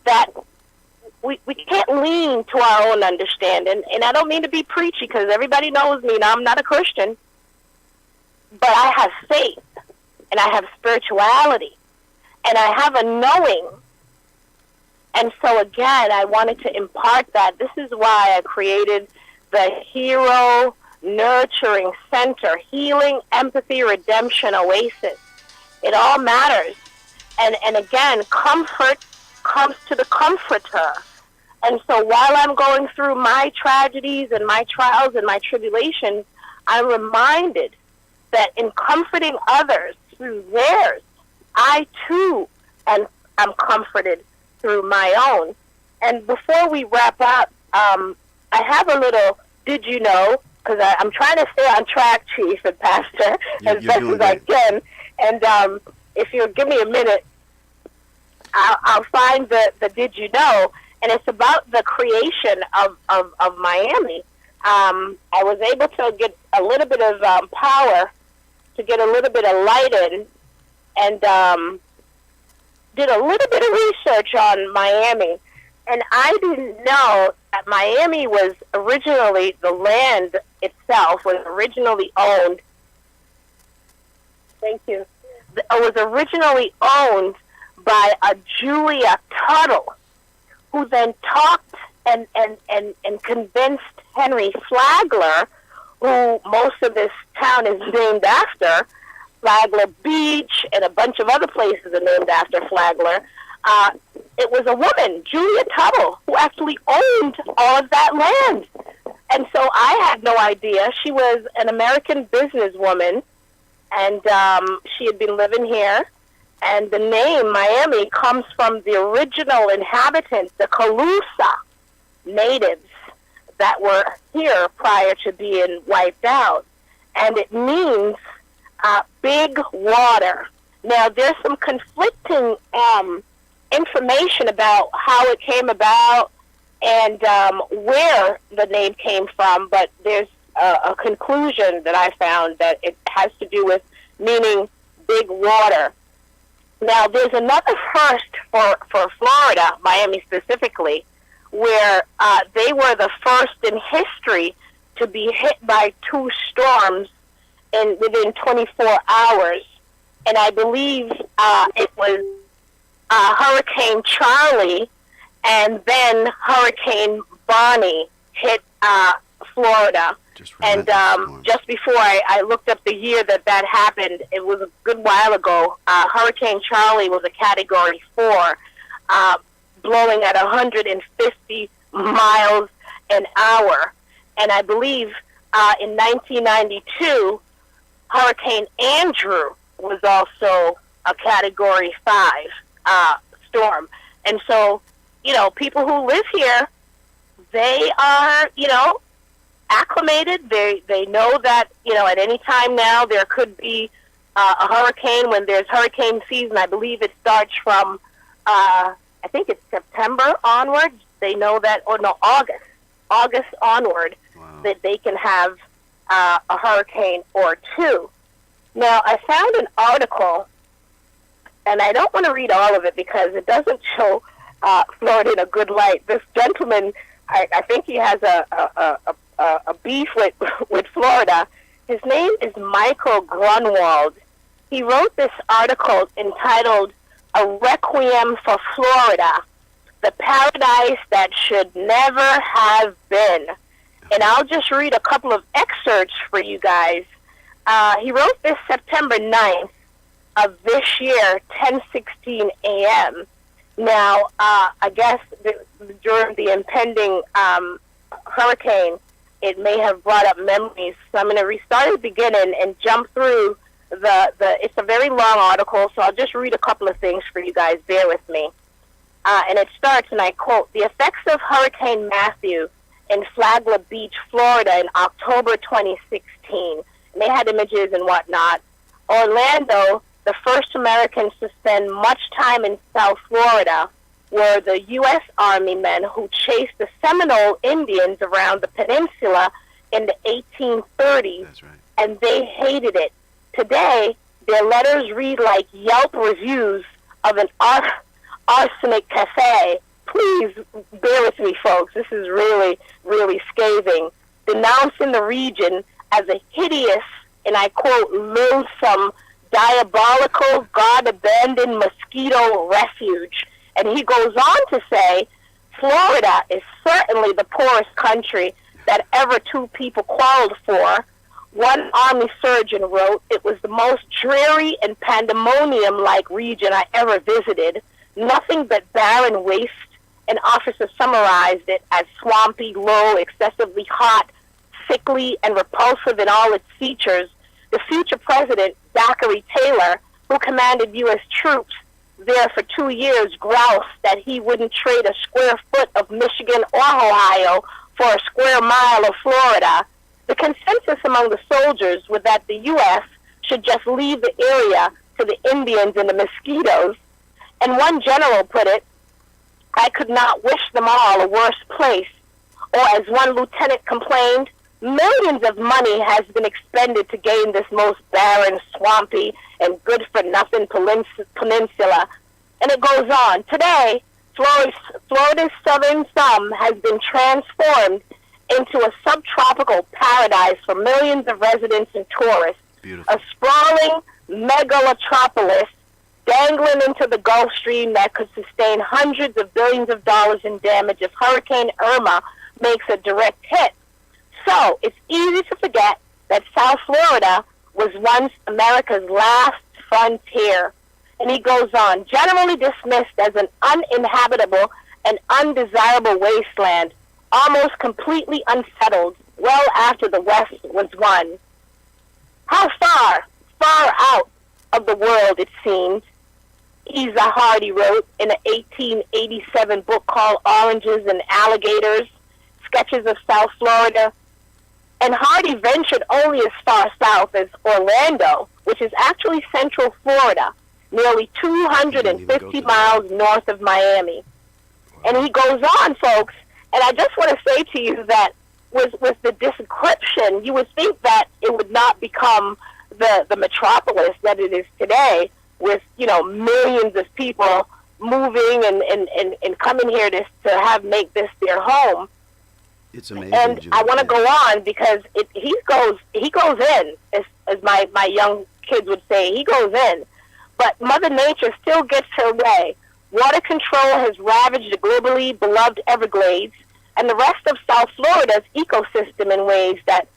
that we can't lean to our own understanding. And I don't mean to be preachy, because everybody knows me and I'm not a Christian. But I have faith, and I have spirituality, and I have a knowing. And so again, I wanted to impart that. This is why I created the Hero nurturing center, healing, empathy, redemption, oasis. It all matters. And again, comfort comes to the comforter. And so while I'm going through my tragedies and my trials and my tribulations, I'm reminded that in comforting others through theirs, I too am comforted through my own. And before we wrap up, I have a little did you know, because I'm trying to stay on track, Chief and Pastor, as best as I can. And if you'll give me a minute, I'll find the did you know, and it's about the creation of Miami. I was able to get a little bit of power, to get a little bit of light in, and did a little bit of research on Miami. And I didn't know that Miami was originally, the land itself was originally owned. Thank you. It was originally owned by a Julia Tuttle, who then talked and convinced Henry Flagler, who most of this town is named after. Flagler Beach and a bunch of other places are named after Flagler. It was a woman, Julia Tuttle, who actually owned all of that land. And so I had no idea. She was an American businesswoman, and she had been living here. And the name Miami comes from the original inhabitants, the Calusa natives that were here prior to being wiped out. And it means big water. Now, there's some conflicting information about how it came about and where the name came from, but there's a conclusion that I found that it has to do with meaning big water. Now, there's another first for Florida, Miami specifically, where they were the first in history to be hit by two storms within 24 hours. And I believe it was Hurricane Charlie and then Hurricane Bonnie hit Florida. And just before I looked up the year that happened, it was a good while ago. Hurricane Charlie was a Category 4, blowing at 150 miles an hour. And I believe in 1992, Hurricane Andrew was also a Category 5 storm. And so, people who live here, they are, acclimated. They know that, at any time now there could be a hurricane. When there's hurricane season, I believe it starts from, I think it's September onwards. They know that, or no, August onward, wow, that they can have a hurricane or two. Now, I found an article, and I don't want to read all of it because it doesn't show Florida in a good light. This gentleman, I think he has a beef with Florida. His name is Michael Grunwald. He wrote this article entitled "A Requiem for Florida, the Paradise That Should Never Have Been." And I'll just read a couple of excerpts for you guys. He wrote this September 9th of this year, 10:16 a.m. Now, I guess during the impending hurricane, it may have brought up memories. So I'm going to restart at the beginning and jump through it's a very long article, so I'll just read a couple of things for you guys. Bear with me. And it starts, and I quote, "The effects of Hurricane Matthew in Flagler Beach, Florida in October 2016. And they had images and whatnot. Orlando, the first Americans to spend much time in South Florida, were the U.S. Army men who chased the Seminole Indians around the peninsula in the 1830s, That's right, and they hated it. Today, their letters read like Yelp reviews of an arsenic cafe. Please bear with me, folks. This is really, really scathing. Denouncing the region as a hideous, and I quote, loathsome, diabolical, God-abandoned mosquito refuge. And he goes on to say, Florida is certainly the poorest country that ever two people quarreled for. One Army surgeon wrote, "It was the most dreary and pandemonium-like region I ever visited. Nothing but barren waste." An officer summarized it as swampy, low, excessively hot, sickly, and repulsive in all its features. The future president, Zachary Taylor, who commanded U.S. troops there for 2 years, groused that he wouldn't trade a square foot of Michigan or Ohio for a square mile of Florida. The consensus among the soldiers was that the U.S. should just leave the area to the Indians and the mosquitoes. And one general put it, "I could not wish them all a worse place." Or as one lieutenant complained, "Millions of money has been expended to gain this most barren, swampy, and good-for-nothing peninsula." And it goes on. Today, Florida's southern thumb has been transformed into a subtropical paradise for millions of residents and tourists. Beautiful. A sprawling megalotropolis dangling into the Gulf Stream that could sustain hundreds of billions of dollars in damage if Hurricane Irma makes a direct hit. So it's easy to forget that South Florida was once America's last frontier. And he goes on, generally dismissed as an uninhabitable and undesirable wasteland, almost completely unsettled, well after the West was won. How far out of the world it seemed. Isa Hardy wrote in an 1887 book called Oranges and Alligators, Sketches of South Florida. And Hardy ventured only as far south as Orlando, which is actually central Florida, nearly 250 miles north of Miami. And he goes on, folks, and I just want to say to you that with the description, you would think that it would not become the metropolis that it is today, with, millions of people moving and coming here to make this their home. It's amazing. And Judy. I want to go on because he goes in, as my young kids would say, he goes in. But Mother Nature still gets her way. Water control has ravaged the globally beloved Everglades and the rest of South Florida's ecosystem in ways that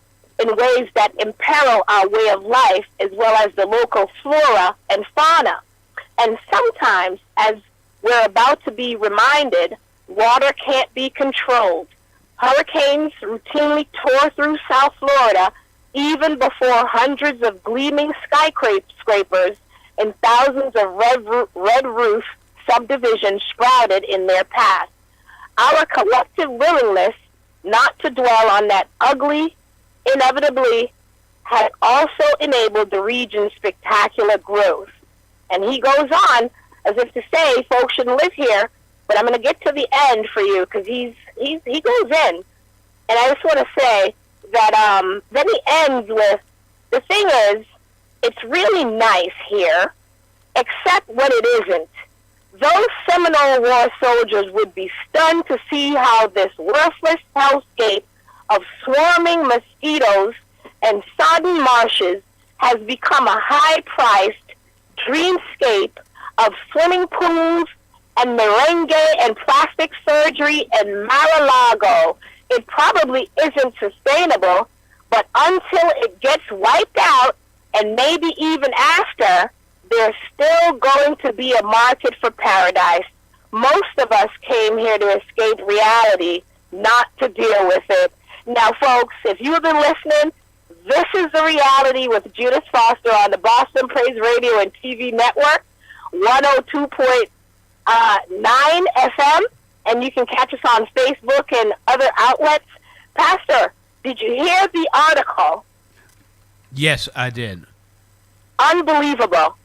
imperil our way of life, as well as the local flora and fauna. And sometimes, as we're about to be reminded, water can't be controlled. Hurricanes routinely tore through South Florida even before hundreds of gleaming skyscrapers and thousands of red roof subdivisions sprouted in their path. Our collective willingness not to dwell on that ugly inevitably has also enabled the region's spectacular growth. And he goes on as if to say, folks shouldn't live here, but I'm going to get to the end for you because he goes in. And I just want to say that then he ends with, the thing is, it's really nice here, except when it isn't. Those Seminole War soldiers would be stunned to see how this worthless hellscape of swarming mosquitoes and sodden marshes has become a high-priced dreamscape of swimming pools and merengue and plastic surgery and Mar-a-Lago. It probably isn't sustainable, but until it gets wiped out, and maybe even after, there's still going to be a market for paradise. Most of us came here to escape reality, not to deal with it. Now, folks, if you have been listening, this is the reality with Judith Foster on the Boston Praise Radio and TV Network, 102.9 FM, and you can catch us on Facebook and other outlets. Pastor, did you hear the article? Yes, I did. Unbelievable.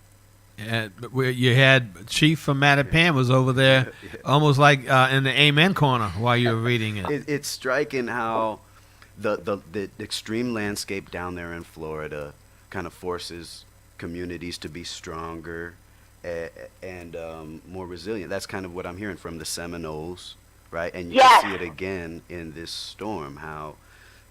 You had Chief from Mattapan was over there, almost like in the Amen corner while you were reading it. It's striking how the extreme landscape down there in Florida kind of forces communities to be stronger and more resilient. That's kind of what I'm hearing from the Seminoles, right? And you can see it again in this storm, how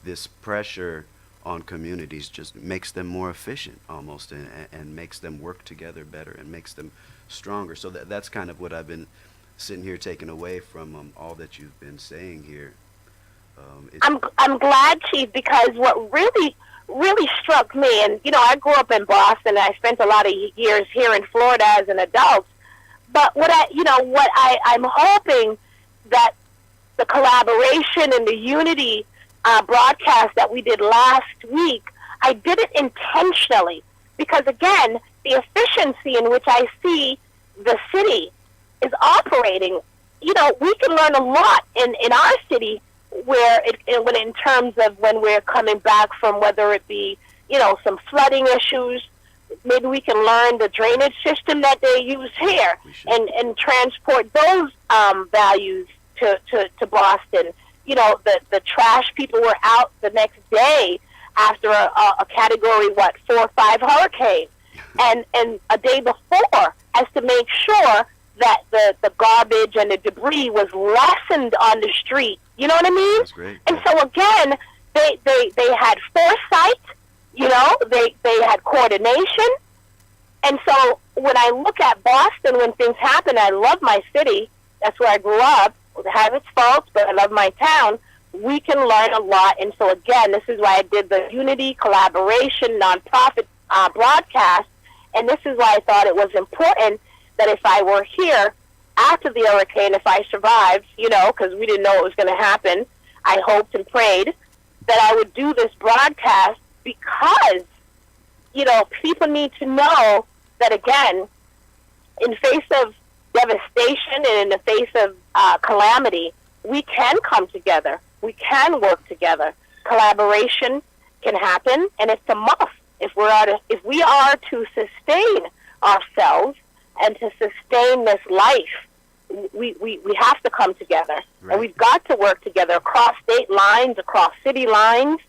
this pressure on communities just makes them more efficient almost and makes them work together better and makes them stronger. So that's kind of what I've been sitting here taking away from all that you've been saying here. I'm glad, Chief, because what really struck me, and I grew up in Boston, and I spent a lot of years here in Florida as an adult. But I'm hoping that the collaboration and the unity broadcast that we did last week, I did it intentionally because, again, the efficiency in which I see the city is operating. We can learn a lot in our city when in terms of when we're coming back from, whether it be, some flooding issues. Maybe we can learn the drainage system that they use here and transport those values to Boston. The trash people were out the next day after a category 4 or 5 hurricane, and a day before, as to make sure that the garbage and the debris was lessened on the street. You know what I mean? That's great. And so again, they had foresight. They had coordination. And so when I look at Boston, when things happen, I love my city. That's where I grew up. It has its faults, but I love my town. We can learn a lot. And so, again, this is why I did the Unity Collaboration nonprofit broadcast. And this is why I thought it was important that if I were here after the hurricane, if I survived, because we didn't know it was going to happen, I hoped and prayed that I would do this broadcast because, people need to know that, again, in face of devastation and in the face of calamity, we can come together. We can work together. Collaboration can happen, and it's a must. If we are to sustain ourselves and to sustain this life, we have to come together. Right. And we've got to work together across state lines, across city lines,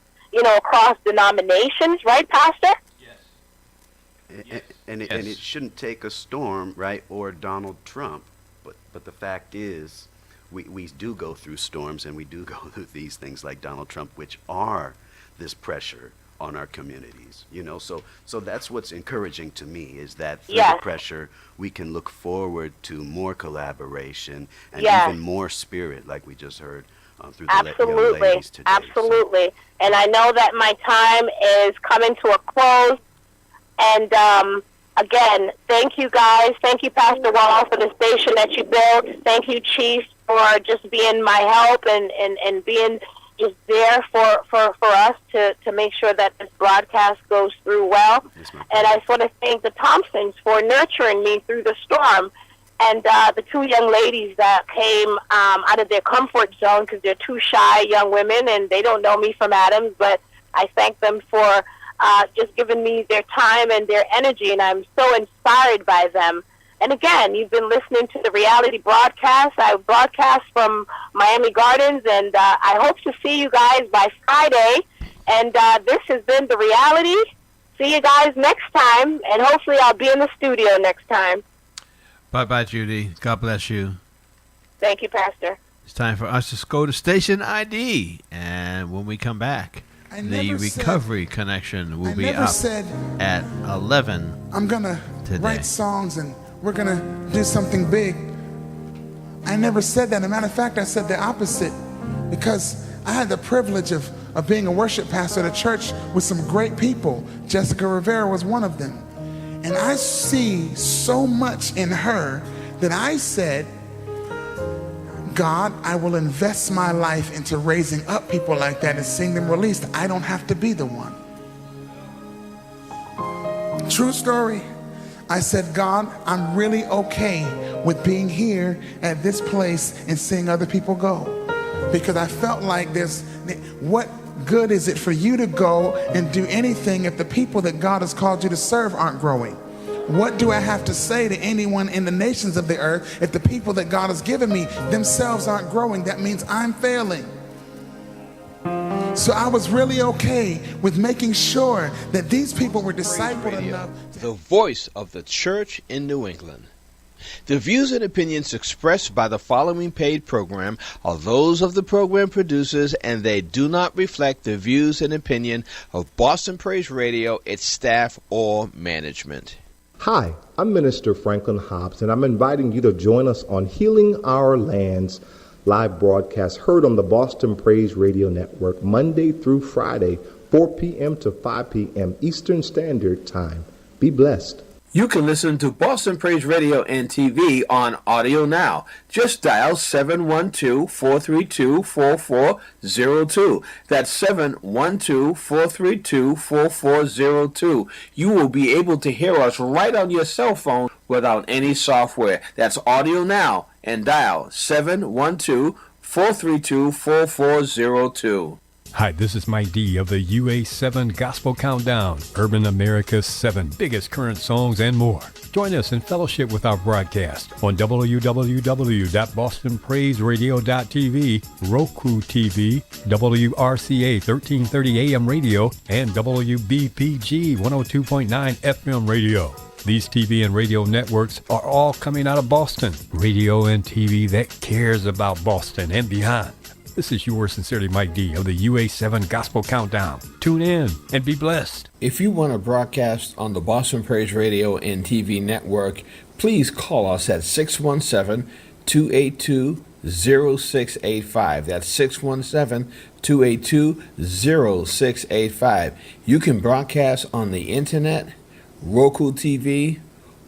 across denominations, right, Pastor? Yes. And it shouldn't take a storm, right, or Donald Trump. But the fact is, we do go through storms, and we do go through these things like Donald Trump, which are this pressure on our communities. So that's what's encouraging to me, is that through the pressure, we can look forward to more collaboration and even more spirit, like we just heard through the young ladies today. Absolutely. And I know that my time is coming to a close. And again, thank you guys. Thank you, Pastor Wall, for the station that you built. Thank you, Chief, for just being my help and being just there for us to make sure that this broadcast goes through well. Yes, and I just want to thank the Thompsons for nurturing me through the storm. And the 2 young ladies that came out of their comfort zone, because they're 2 shy young women and they don't know me from Adams, but I thank them for just giving me their time and their energy, and I'm so inspired by them. And again, you've been listening to the reality broadcast. I broadcast from Miami Gardens, and I hope to see you guys by Friday. And this has been the reality. See you guys next time, and hopefully I'll be in the studio next time. Bye-bye, Judy. God bless you. Thank you, Pastor. It's time for us to go to Station ID, and when we come back, the Recovery Connection will be up at 11 I'm going to write songs and we're going to do something big. I never said that. As a matter of fact, I said the opposite, because I had the privilege of being a worship pastor at a church with some great people. Jessica Rivera was one of them. And I see so much in her that I said, God, I will invest my life into raising up people like that and seeing them released. I don't have to be the one. True story. I said, God, I'm really okay with being here at this place and seeing other people go. Because I felt like what good is it for you to go and do anything if the people that God has called you to serve aren't growing? What do I have to say to anyone in the nations of the earth if the people that God has given me themselves aren't growing? That means I'm failing. So I was really okay with making sure that these people were discipled enough. The voice of the church in New England. The views and opinions expressed by the following paid program are those of the program producers, and they do not reflect the views and opinion of Boston Praise Radio, its staff, or management. Hi, I'm Minister Franklin Hobbs, and I'm inviting you to join us on Healing Our Lands Live broadcast heard on the Boston Praise Radio Network Monday through Friday, 4 p.m. to 5 p.m. Eastern Standard Time. Be blessed. You can listen to Boston Praise Radio and TV on Audio Now. Just dial 712-432-4402. That's 712-432-4402. You will be able to hear us right on your cell phone without any software. That's Audio Now, and dial 712-432-4402. Hi, this is Mike D of the UA7 Gospel Countdown, Urban America's 7 biggest current songs and more. Join us in fellowship with our broadcast on www.bostonpraiseradio.tv, Roku TV, WRCA 1330 AM radio, and WBPG 102.9 FM radio. These TV and radio networks are all coming out of Boston. Radio and TV that cares about Boston and beyond. This is yours sincerely, Mike D of the UA7 Gospel Countdown. Tune in and be blessed. If you want to broadcast on the Boston Praise Radio and TV network, please call us at 617-282-0685. That's 617-282-0685. You can broadcast on the internet, Roku TV,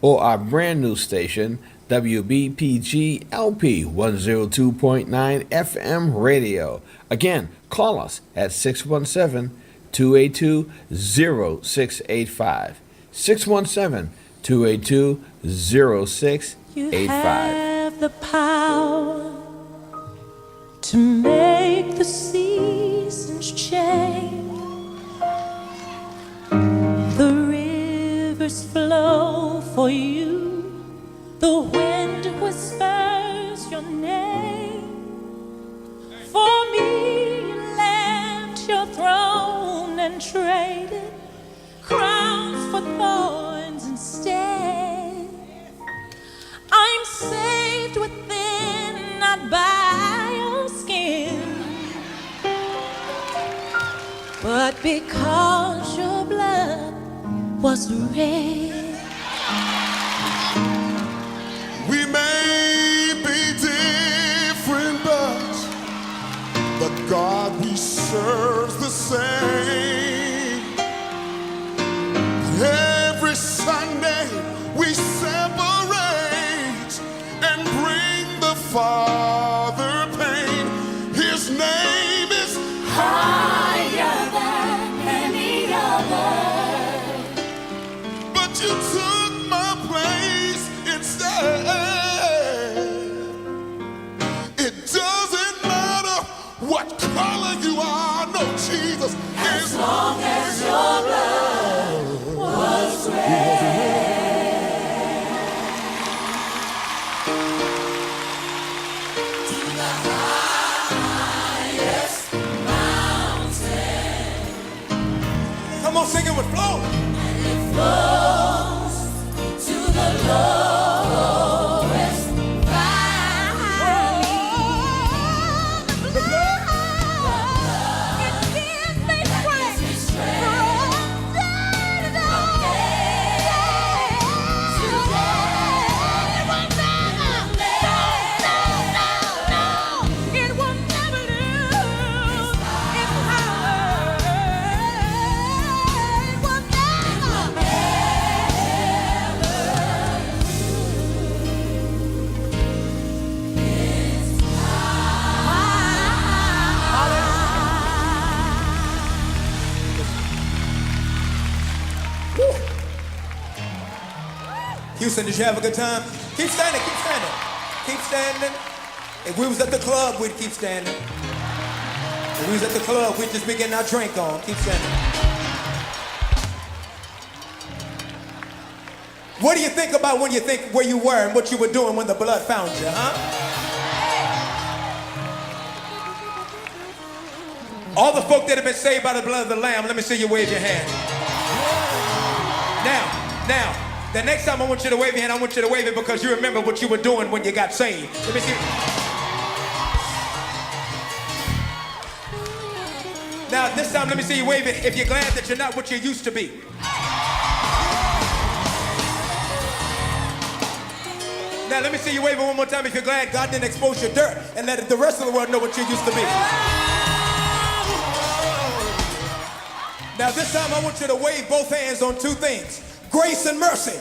or our brand new station, WBPG LP 102.9 FM radio. Again, call us at 617-282-0685. 617-282-0685. You have the power to make the seasons change. The rivers flow for you. The wind whispers your name. For me, you left your throne and traded crowns for thorns instead. I'm saved within, not by your skin, but because your blood was red. We may be different, but the God we serve's the same. Every Sunday we separate and bring the Father pain. His name is higher than any other, but you took my place instead. It doesn't matter what color you are, no, Jesus, as long as your blood was red. To the highest mountain. Come on, sing it with flow. And it flows to the lowest valley. The blood, it gives me strength from day to day. It will never, no, it will never lose its power. It will Houston, did you have a good time? Keep standing, keep standing. Keep standing. If we was at the club, we'd keep standing. If we was at the club, we'd just be getting our drink on. Keep standing. What do you think about when you think where you were and what you were doing when the blood found you, huh? All the folk that have been saved by the blood of the Lamb, let me see you wave your hand. Now, the next time I want you to wave your hand, I want you to wave it because you remember what you were doing when you got saved. Let me see. Now, this time, let me see you wave it if you're glad that you're not what you used to be. Now, Now let me see you wave it one more time if you're glad God didn't expose your dirt and let the rest of the world know what you used to be. Now this time I want you to wave both hands on two things: grace and mercy.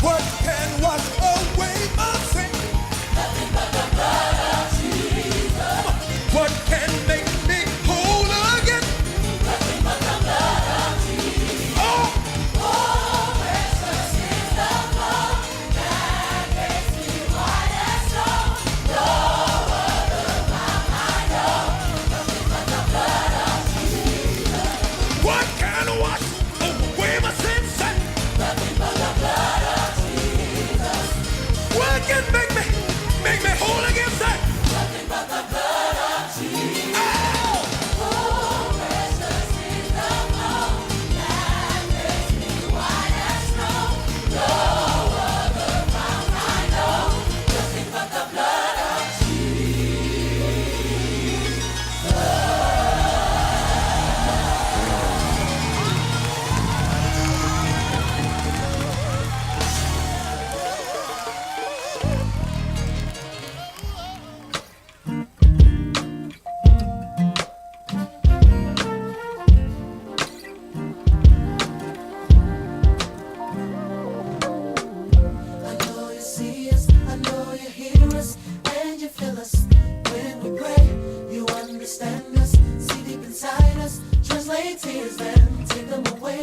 What can wash away my sin? Nothing but the blood of Jesus. What can make me whole again? Nothing but the blood of Jesus. Oh, precious is the blood that makes me white as snow. No other ground I know. Nothing but the blood of Jesus. What can wash away my sins? Nothing but the blood of what can make me whole again, say? Nothing but the blood of Jesus. Oh, precious is the blood that makes me white as snow. No other ground I know. Nothing but the blood of I know you see us, I know you hear us, and you feel us when we pray. You understand us, see deep inside us, translate tears and take them away.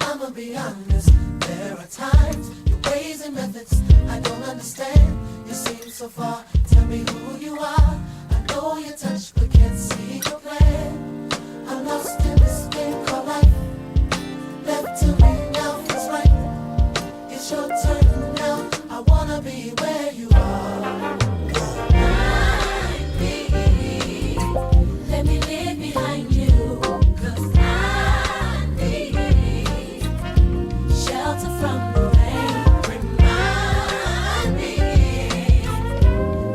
I'ma be honest, there are times, your ways and methods I don't understand. You seem so far, tell me who you are. I know you touch but can't see your plan. I'm lost in this game called life. Left to me now feels right. It's your turn now. I wanna be where you are. Let me live behind you, 'cause I need shelter from the rain. Remind me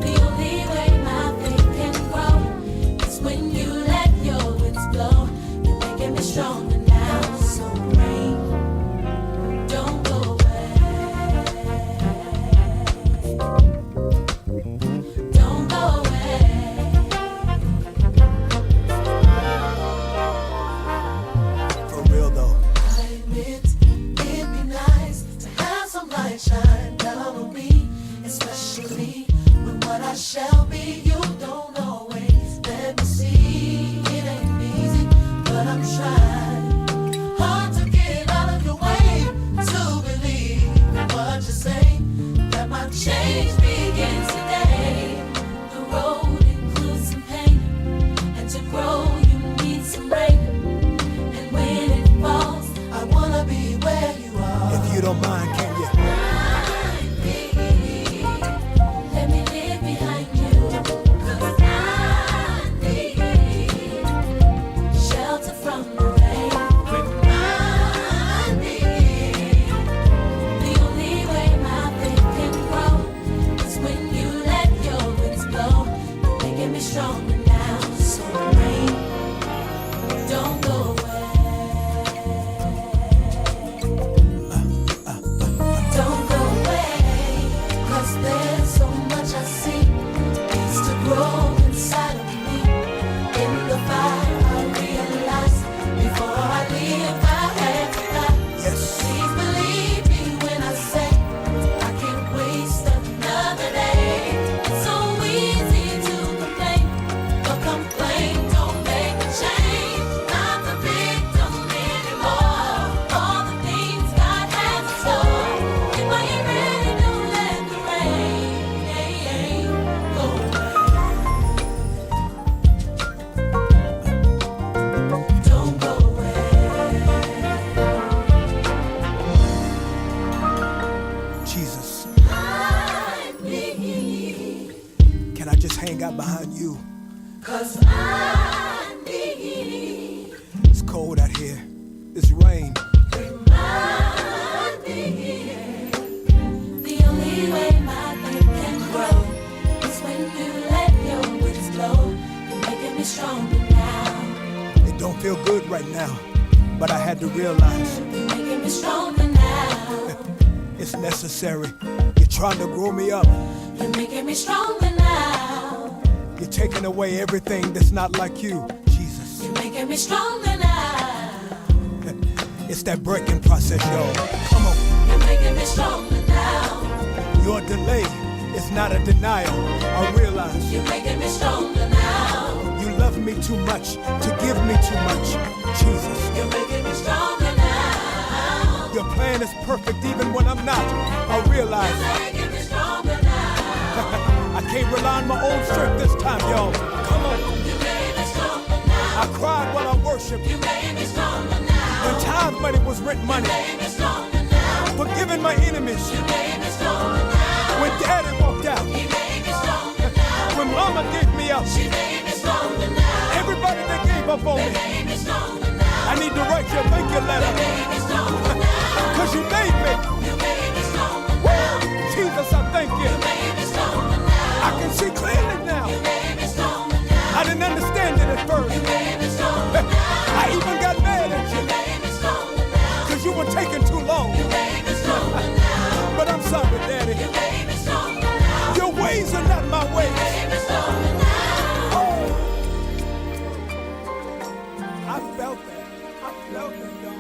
the only way my faith can grow is when you let your winds blow. You're making me stronger now, so rain, don't go away. Don't go away. For real though. I admit it'd be nice to have some light shine down on me, especially when what I shall be you don't always let me see. It ain't easy, but I'm trying. right here. It's rain. Remind me here. The only way my faith can grow is when you let your winds blow. You're making me stronger now. It don't feel good right now, but I had to realize You're making me stronger now. it's necessary. You're trying to grow me up. You're making me stronger now. You're taking away everything that's not like you, Jesus. You're making me stronger now. It's that breaking process, y'all. Come on. You're making me stronger now. Your delay is not a denial. I realize You're making me stronger now. you love me too much to give me too much, Jesus. You're making me stronger now. Your plan is perfect even when I'm not. I realize You're making me stronger now. I can't rely on my own strength this time, y'all. Come on. You made me stronger now. I cried while I worshiped. You made me stronger now. When tithe money was rent money. You made me stronger now. Forgiving my enemies. You made me stronger now. When daddy walked out. He made me stronger now. When mama gave me up. She made me stronger now. Everybody that gave up on They me. made me stronger now. I need to write you a thank you letter. They made me stronger now. Cause you made me. You made me stronger now. Jesus, I thank you. You made me stronger now. I can see clearly now. You made me stronger now. I didn't understand it at first. You made me stronger now. I even got mad at You you. made me stronger now. Cause you were taking too long. You made me stronger now. But I'm sorry, Daddy. You made me stronger now. Your ways are not my You ways. made me stronger now. I felt that. I felt that, y'all.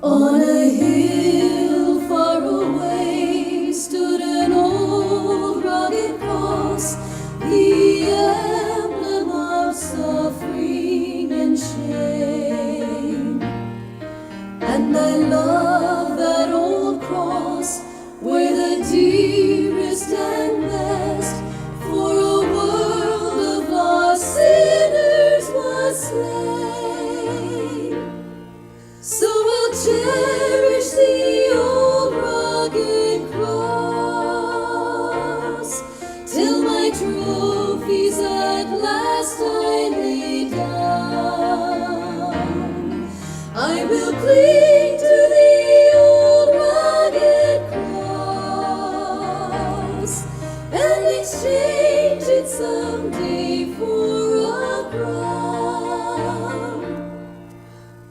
On a hill far away stood an old rugged cross, the emblem of suffering and shame. And I love that old cross where the dearest and best for a world of lost sinners was slain. So I'll cherish the old rugged cross till my trophies at last I lay down. I will cling to the old rugged cross and exchange it someday for a crown.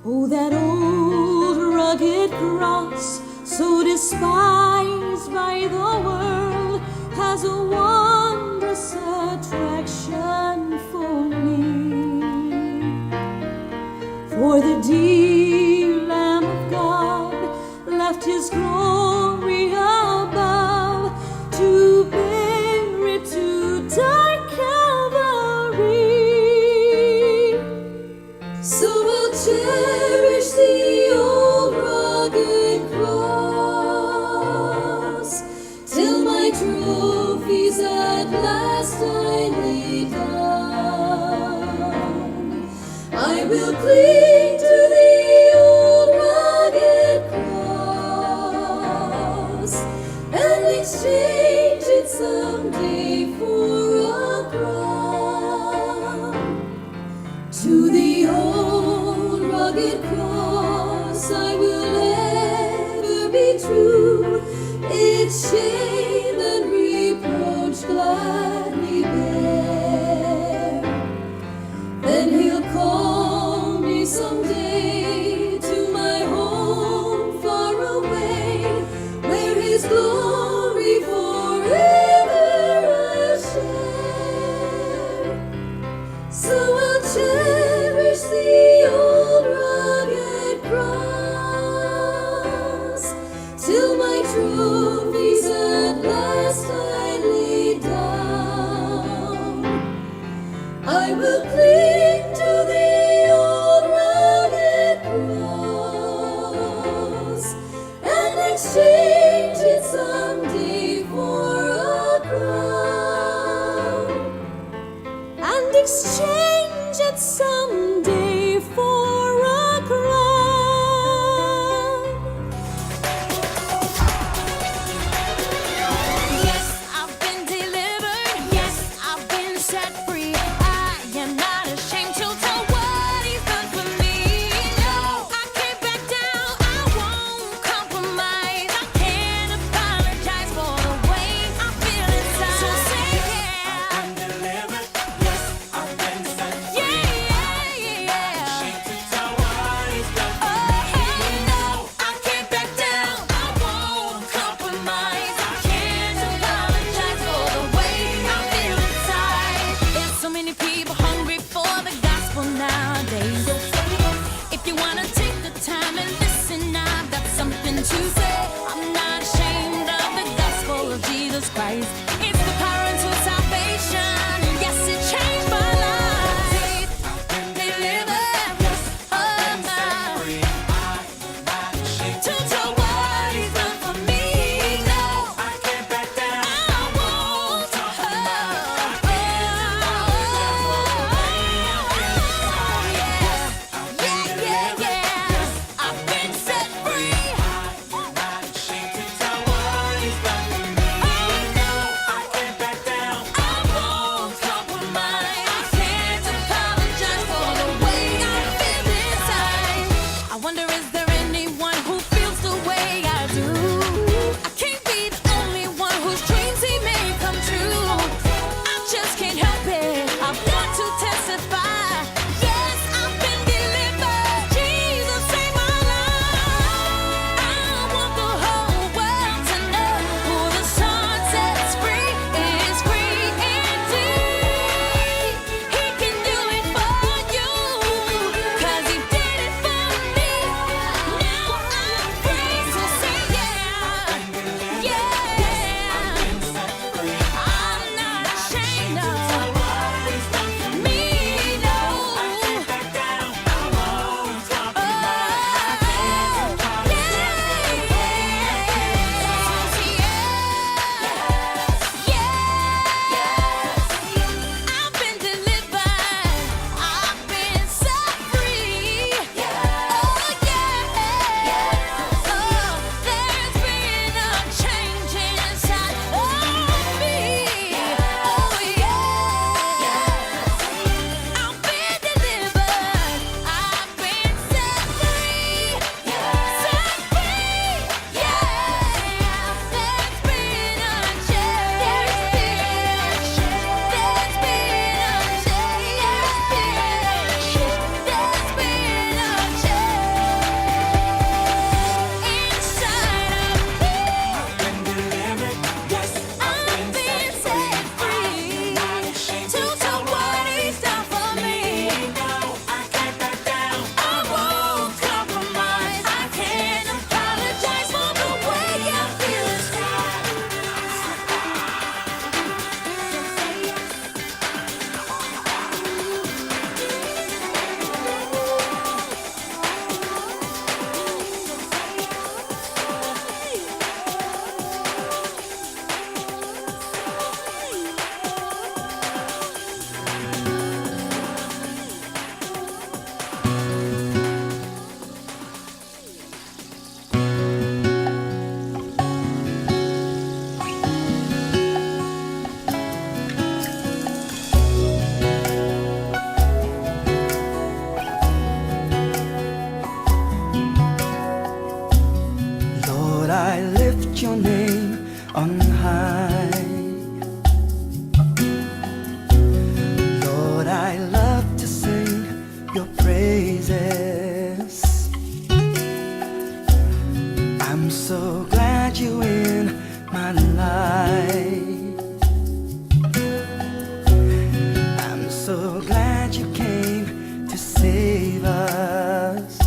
Oh, that old rugged cross, so despised by the world, has a wondrous attraction for me. For the dear Lamb of God left his glory above to bear it to dark Calvary. So I'll cherish the old rugged cross till my trophies at last I lay down. I will cling to the old rugged cross and exchange it someday for a crown. To the old rugged cross I will ever be true, its shame and reproach gladly bear. Then he'll call me someday to my home far away, where his glory forever I'll share. So I'll cherish the old rugged cross till my trophies at last I lay down. I will cling to the old rugged cross and exchange it someday for a crown. And exchange it someday for a crown. lift your name on high. Lord, I love to sing your praises. I'm so glad you're in my life. I'm so glad you came to save us.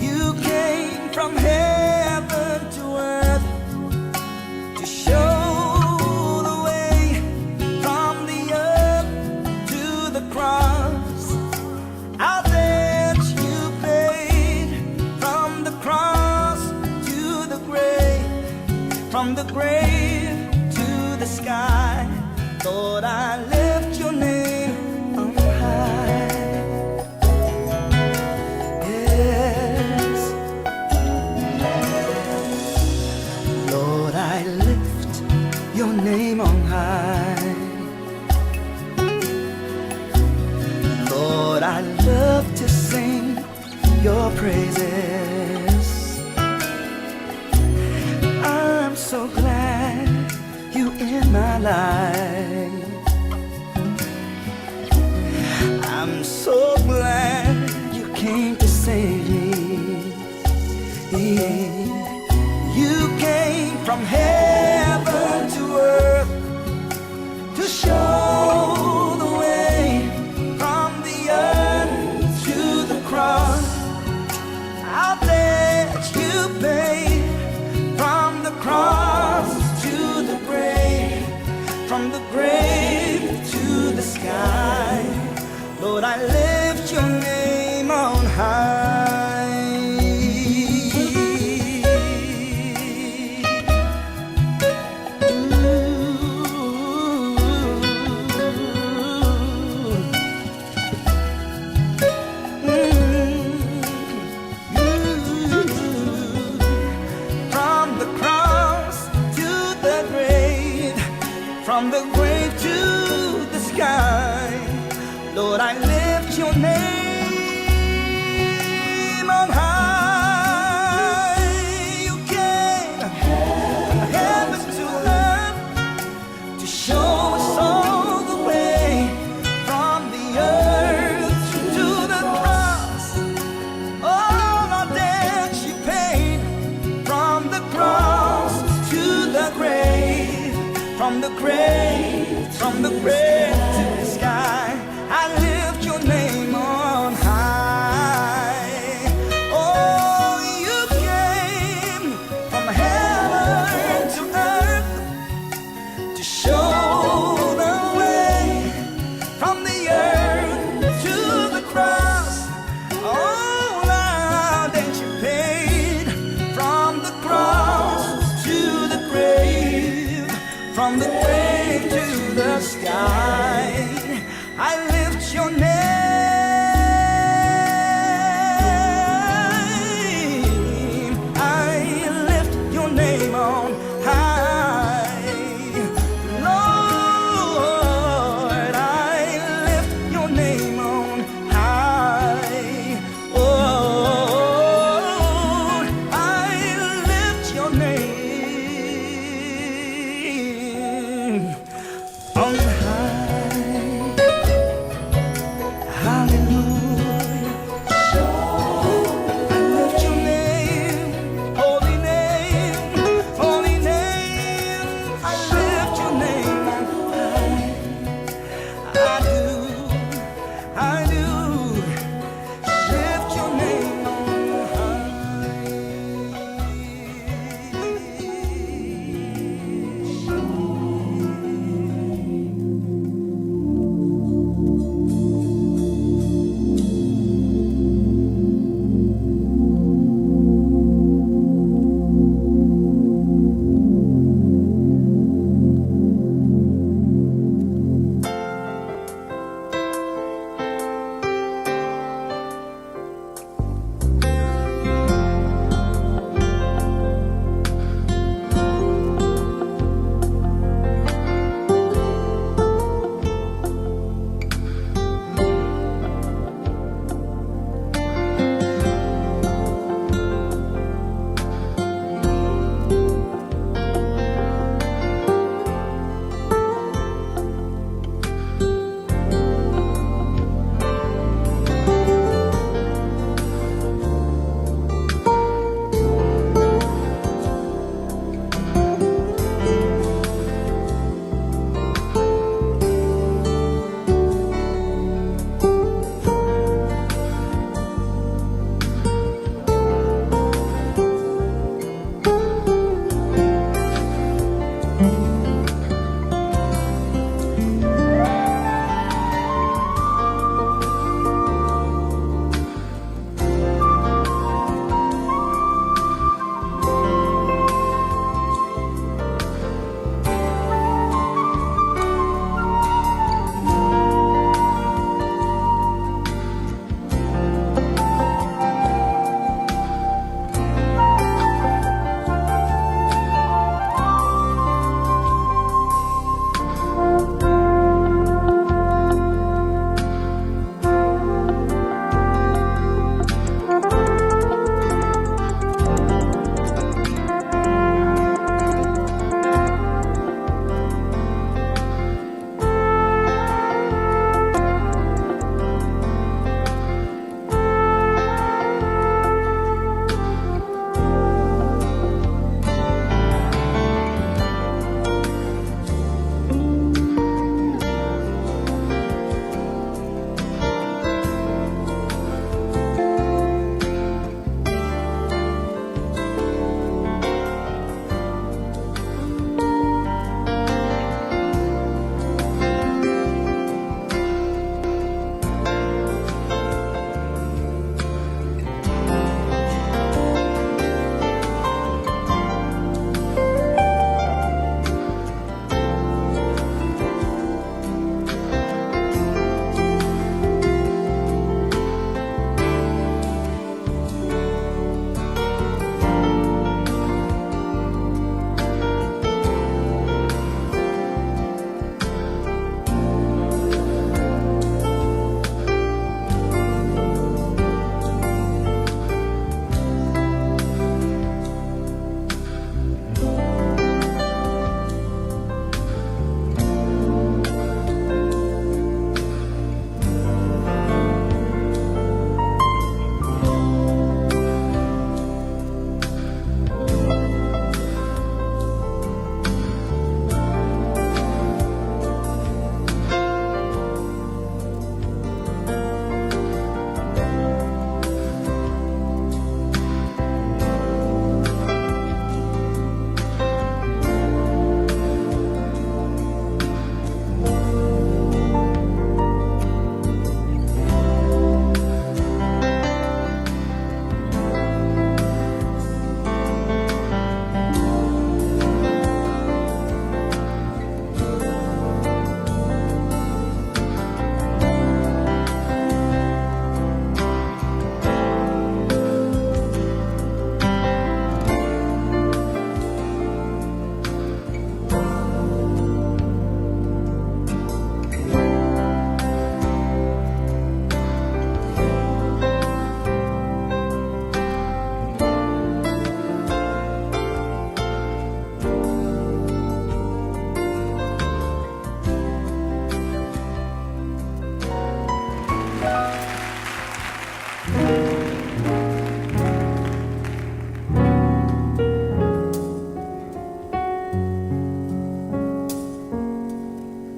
You came from heaven to earth to show the way, from the earth to the cross. Our debt you paid, from the cross to the grave, from the grave to the sky. Lord, I lift your name on high. Yes, Lord, I lift your name on high. Lord, I love to sing your praises. I'm so glad you in my life. I'm so glad you came to save me. You came from heaven to earth to show the way, from the earth to the cross. Our debt you paid, from the cross to the grave, from the grave to the sky. Lord, I lift your name on high. From the cross to the grave, from the grave to the sky, Lord, I lift your name on high. You came from heaven to earth to show us all the way, from the earth to the cross. All our debts you paid, from the cross to the grave, from the grave to the sky. I lift your name on high. Oh, you came from heaven to earth to show the way, from the earth to the cross. All our that you paid, from the cross to the grave, from the grave to the sky. I lift your name. I lift your name on high. Lord, I lift your name on high. Oh, I lift your name on high.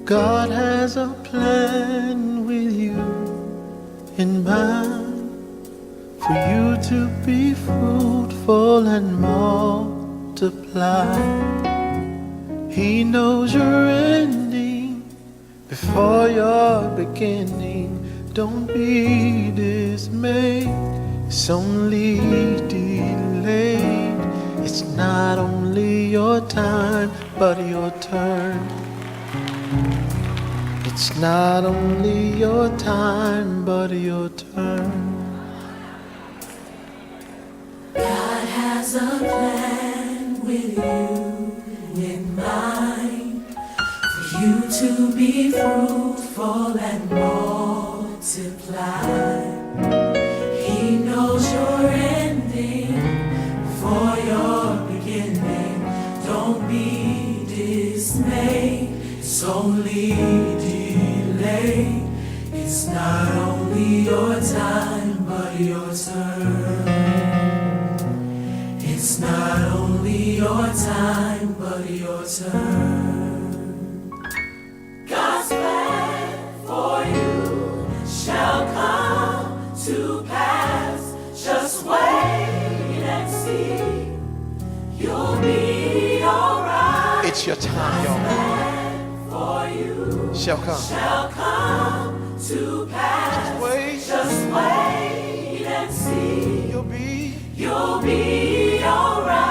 God has a plan with you in mind, for you to be fruitful and multiply. He knows your ending before your beginning. Don't be dismayed, it's only delayed. It's not only your time, but your turn. It's not only your time, but your turn. God has a plan with you in mind, for you to be fruitful and multiply. He knows your ending for your beginning. Don't be dismayed, it's only delayed. It's not only your time, but your turn. It's not only your time, but your turn. God's plan for you shall come to pass. Just wait and see. You'll be alright. It's your time, y'all. For you shall come to pass. Just wait and see. You'll be alright.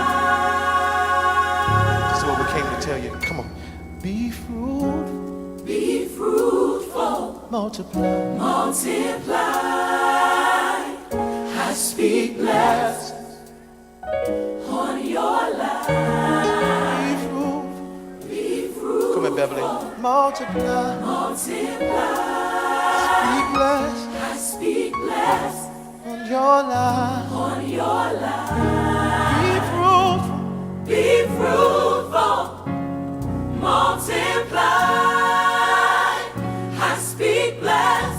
That's what we came to tell you. Come on. Be fruitful. Multiply. I speak blessings on your life. Be fruitful. Come here, Beverly. Multiply. Speak bless. I speak bless on your life. Be fruitful. Multiply. I speak bless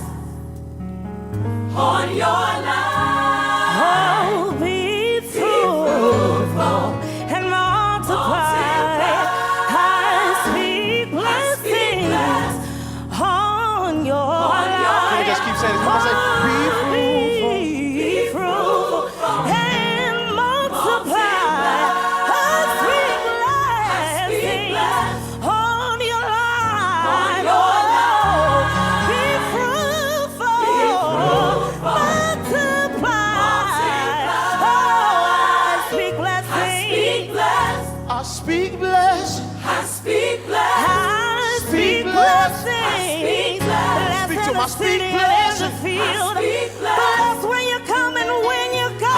on your life. Oh, be fruitful and multiply. I speak blessings on your life. Can we just keep saying it? Come on, say, be fruitful and multiply. I speak blessings on your life. Be fruitful, multiply. Oh, I speak blessings. I speak bless. I speak bless. I speak blessings. Speak to my speak Bless in bless. the field. Bless when you come and when you go.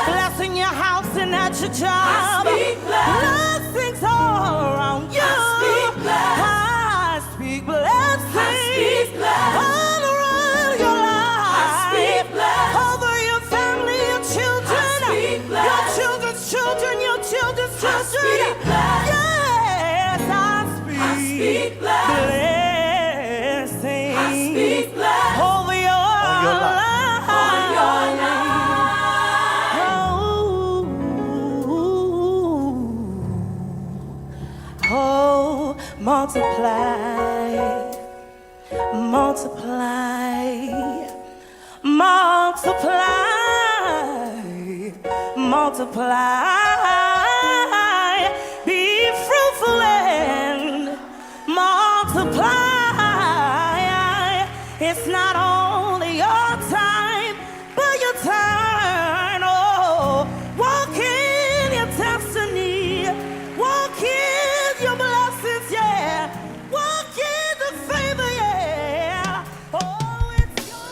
Bless in your house and at your job. Blessings all around you. I speak blessings all around your life. Over your family, your children, your children's children, your children's children. Yes, I speak blessings over your life. Oh, multiply, multiply, multiply, multiply. Be fruitful and multiply. It's not only your time, but your turn. Oh, walk in your destiny. Walk in your blessings, yeah. Walk in the favor, yeah. Oh, it's your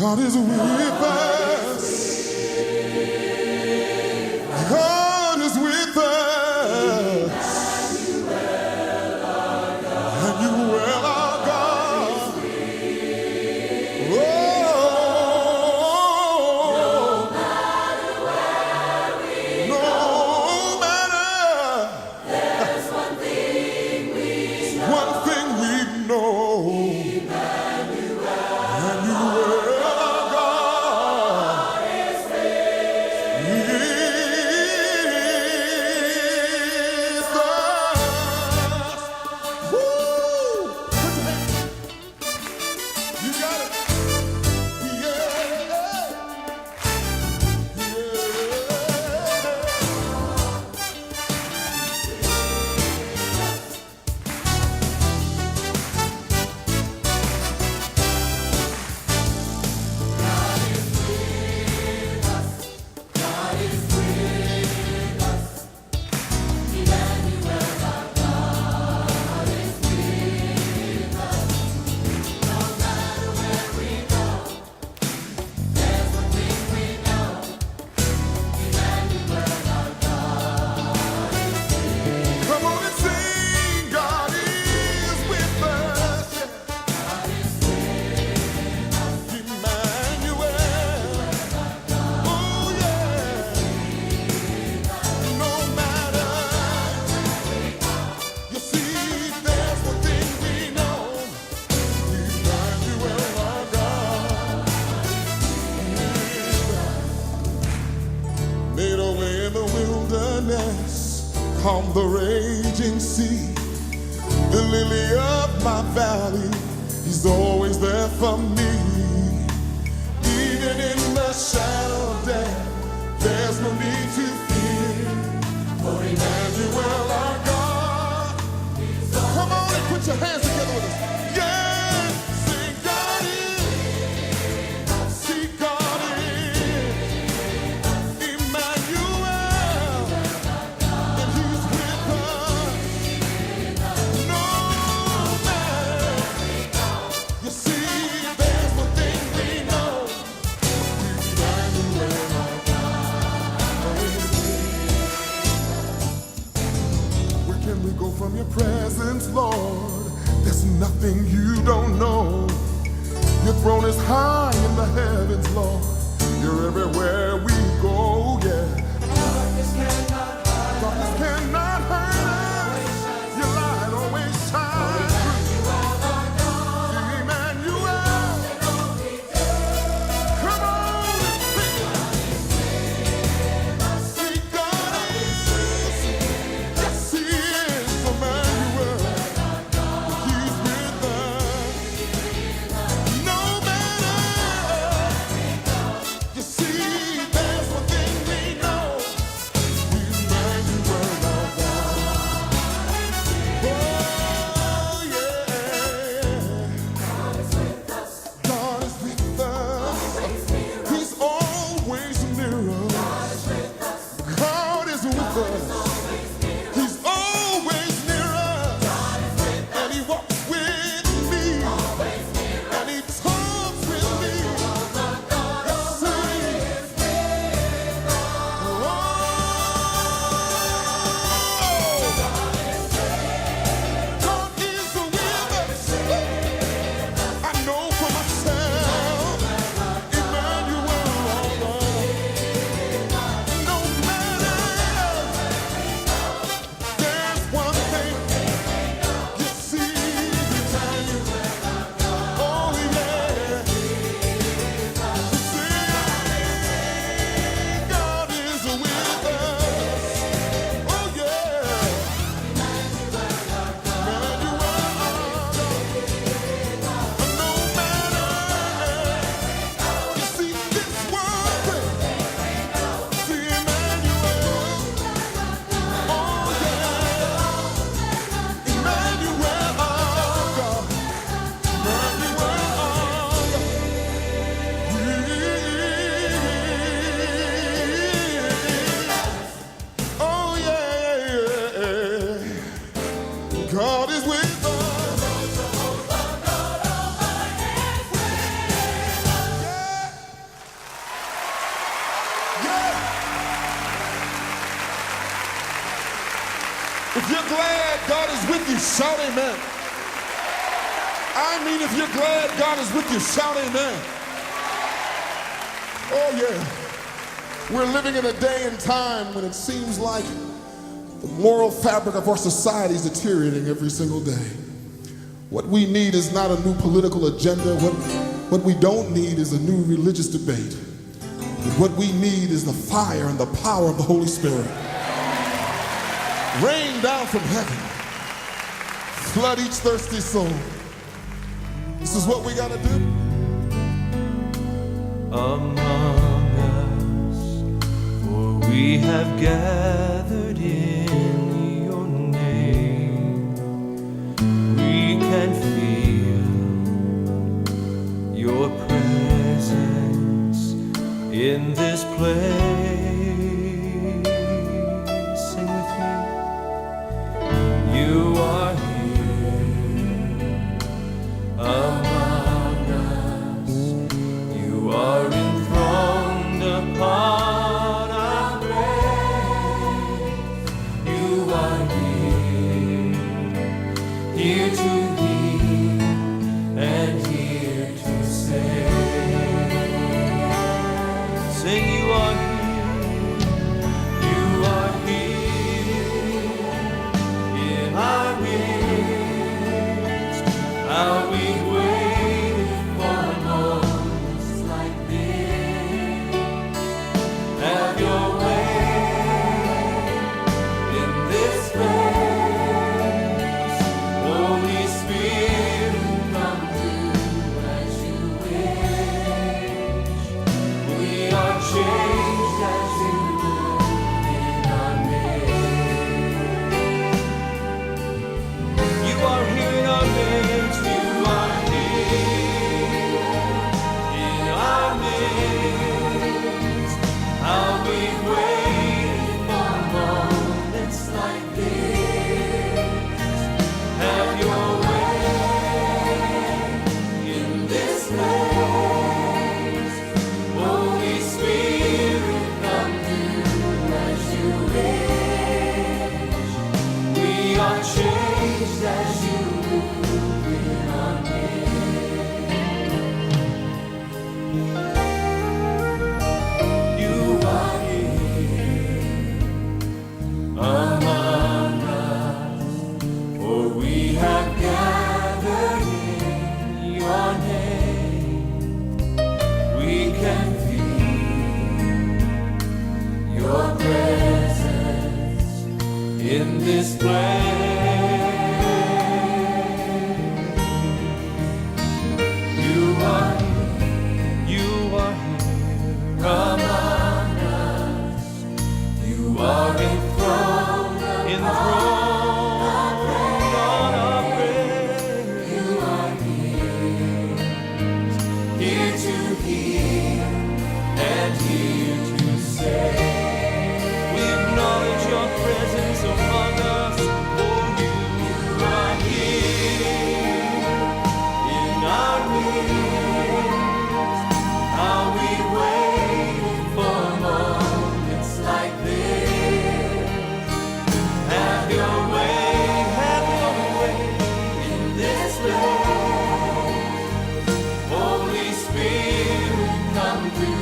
God is with us. God is with us. Emmanuel, our God. Oh, no matter. There's one thing we know. Calm the raging sea, the lily of my valley, he's always there for me. Even in the shadow of death, there's no need to fear, for Emmanuel our God. Come on and put your hands together with us. Yeah, sing God is, see God is, Emmanuel. From your presence, Lord, there's nothing you don't know. Your throne is high in the heavens, Lord. You're everywhere we go, yeah. Darkness cannot hurt us. Your light always shines through. Emmanuel. Come on and sing. See God is. Yes, He is. See you're glad God is with you, shout amen. I mean, if you're glad God is with you, shout amen. Oh, yeah. We're living in a day and time when it seems like the moral fabric of our society is deteriorating every single day. What we need is not a new political agenda. What we don't need is a new religious debate. But what we need is the fire and the power of the Holy Spirit. Rain down from heaven. Flood each thirsty soul. This is what we gotta do. Among us, for we have gathered in your name. We can feel your presence in this place. Sing with me. You are here among us. You are enthroned upon our praise. You are here to heal and here to save. Sing, you are here in our midst. How we've waited for moments like this. Have your way in this place. Holy Spirit, come do as you wish. We are changed as you move in our midst. You are here in our midst. You are here in our midst. How we've waited for moments like this. Have your way in this place. Holy Spirit, come do as you wish. We are changed as you move in our midst. You are here among us, for we have gathered in your name. We can feel your presence in this place. You are here among us. You are enthroned on our praise. You are here to heal and here to save. We acknowledge your presence among us. Oh, you are here in our midst. How we waited for moments like this. Have your way in this place. Holy Spirit, come do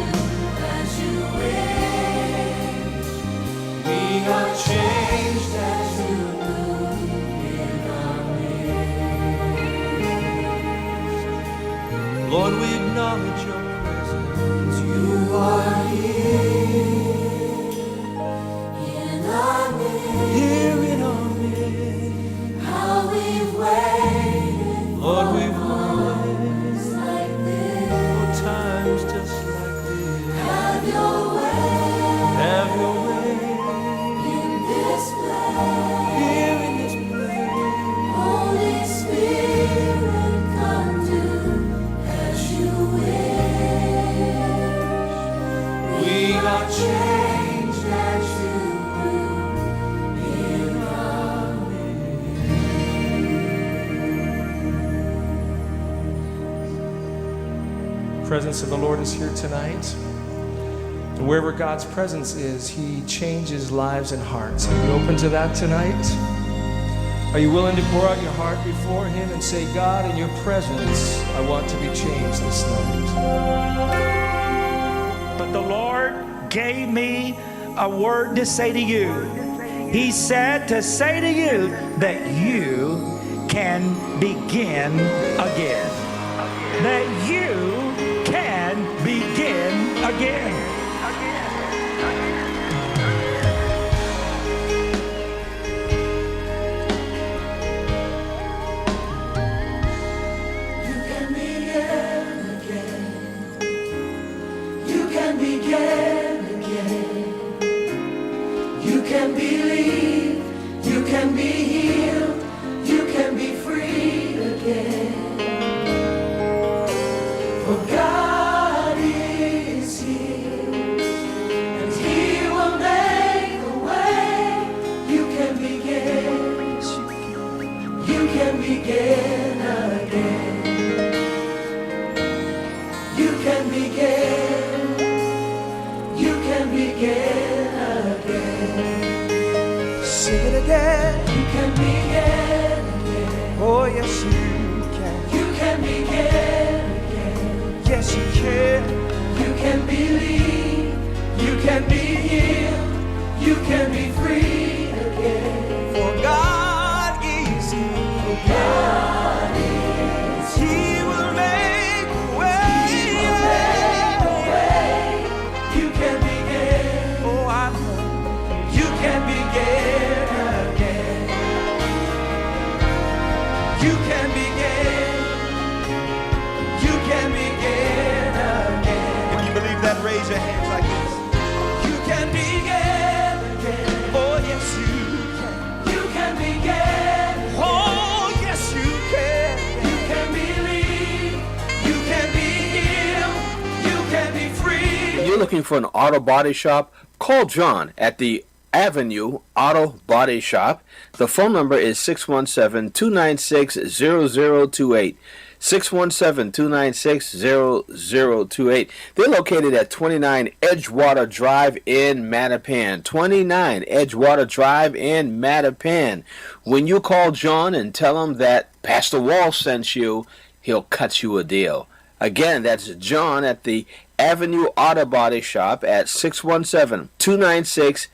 as you wish. We are changed as you move in our midst. Lord, we acknowledge your presence. You are here in our midst. Here in our midst. How we've waited. Lord, we've waited like this. For times just like this. Have your way. Have your way in this place. Here in this place. Holy Spirit, come do as you wish. We are changed as you move in our midst. The presence of the Lord is here tonight. And wherever God's presence is, He changes lives and hearts. Are you open to that tonight? Are you willing to pour out your heart before Him and say, God, in your presence, I want to be changed this night? But the Lord gave me a word to say to you. He said to say to you that you can begin again. That you can begin again. Begin again. You can believe, you can be healed, you can be free again. For God is here, and He will make a way. You can begin, you can begin again. You can begin. Begin again. Sing it again. You can begin again. Oh, yes, you can. You can begin again. Yes, you can. You can believe. You can be healed. You can be free again. For God is here. For God is here. He will make a way. He will make a way. You can begin. You can begin again. You can begin. You can begin again. If you believe that, raise your hands like this. You can begin again. Oh, yes, you can. You can begin. Oh, yes, you can. You can believe. You can be healed. You can be free. If you're looking for an auto body shop, call John at the Avenue Auto Body Shop. The phone number is 617-296-0028. 617-296-0028. They're located at 29 Edgewater Drive in Mattapan. 29 Edgewater Drive in Mattapan. When you call John and tell him that Pastor Wall sent you, he'll cut you a deal. Again, that's John at the Avenue Auto Body Shop at 617-296-0028.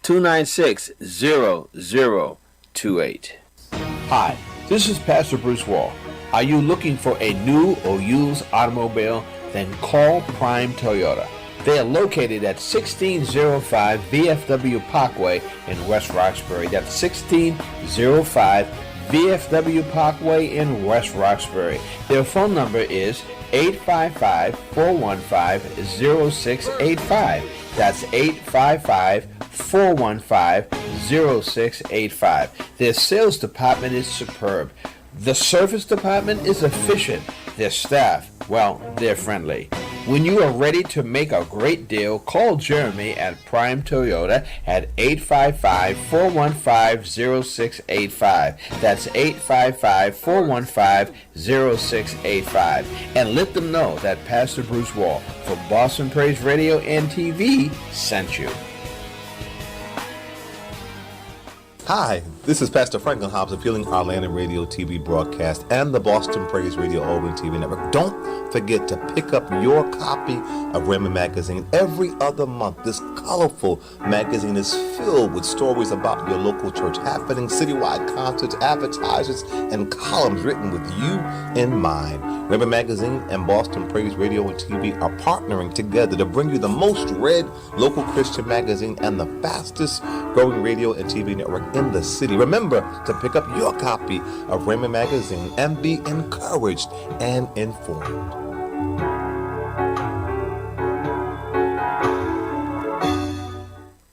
617-296-0028. Hi, this is Pastor Bruce Wall. Are you looking for a new or used automobile? Then call Prime Toyota. They are located at 1605 VFW Parkway in West Roxbury. That's 1605 VFW Parkway in West Roxbury. Their phone number is 855-415-0685. That's 855-415-0685. Their sales department is superb. The service department is efficient. Their staff, well, they're friendly. When you are ready to make a great deal, call Jeremy at Prime Toyota at 855-415-0685. That's 855-415-0685. And let them know that Pastor Bruce Wall from Boston Praise Radio and TV sent you. Hi, this is Pastor Franklin Hobbs appealing our land and radio TV broadcast and the Boston Praise Radio Open TV Network. Don't forget to pick up your copy of Raymond Magazine every other month. This colorful magazine is filled with stories about your local church happenings, citywide concerts, advertisers, and columns written with you in mind. Raymond Magazine and Boston Praise Radio and TV are partnering together to bring you the most read local Christian magazine and the fastest growing radio and TV network in the city. Remember to pick up your copy of Raymond Magazine and be encouraged and informed.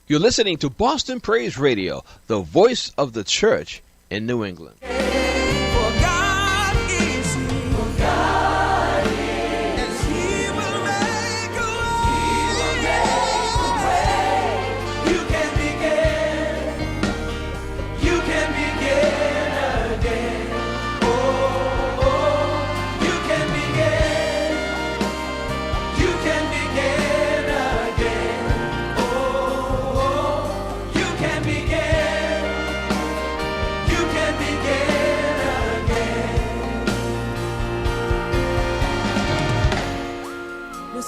You're listening to Boston Praise Radio, the voice of the church in New England. Begin.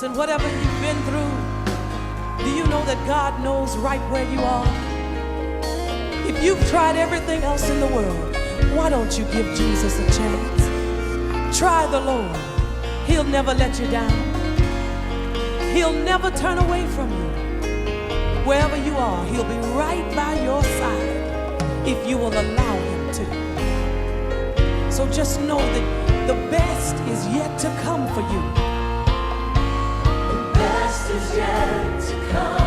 Listen, whatever you've been through, do you know that God knows right where you are? If you've tried everything else in the world, why don't you give Jesus a chance? Try the Lord. He'll never let you down. He'll never turn away from you. Wherever you are, He'll be right by your side if you will allow Him to. So just know that the best is yet to come for you. The best is yet to come.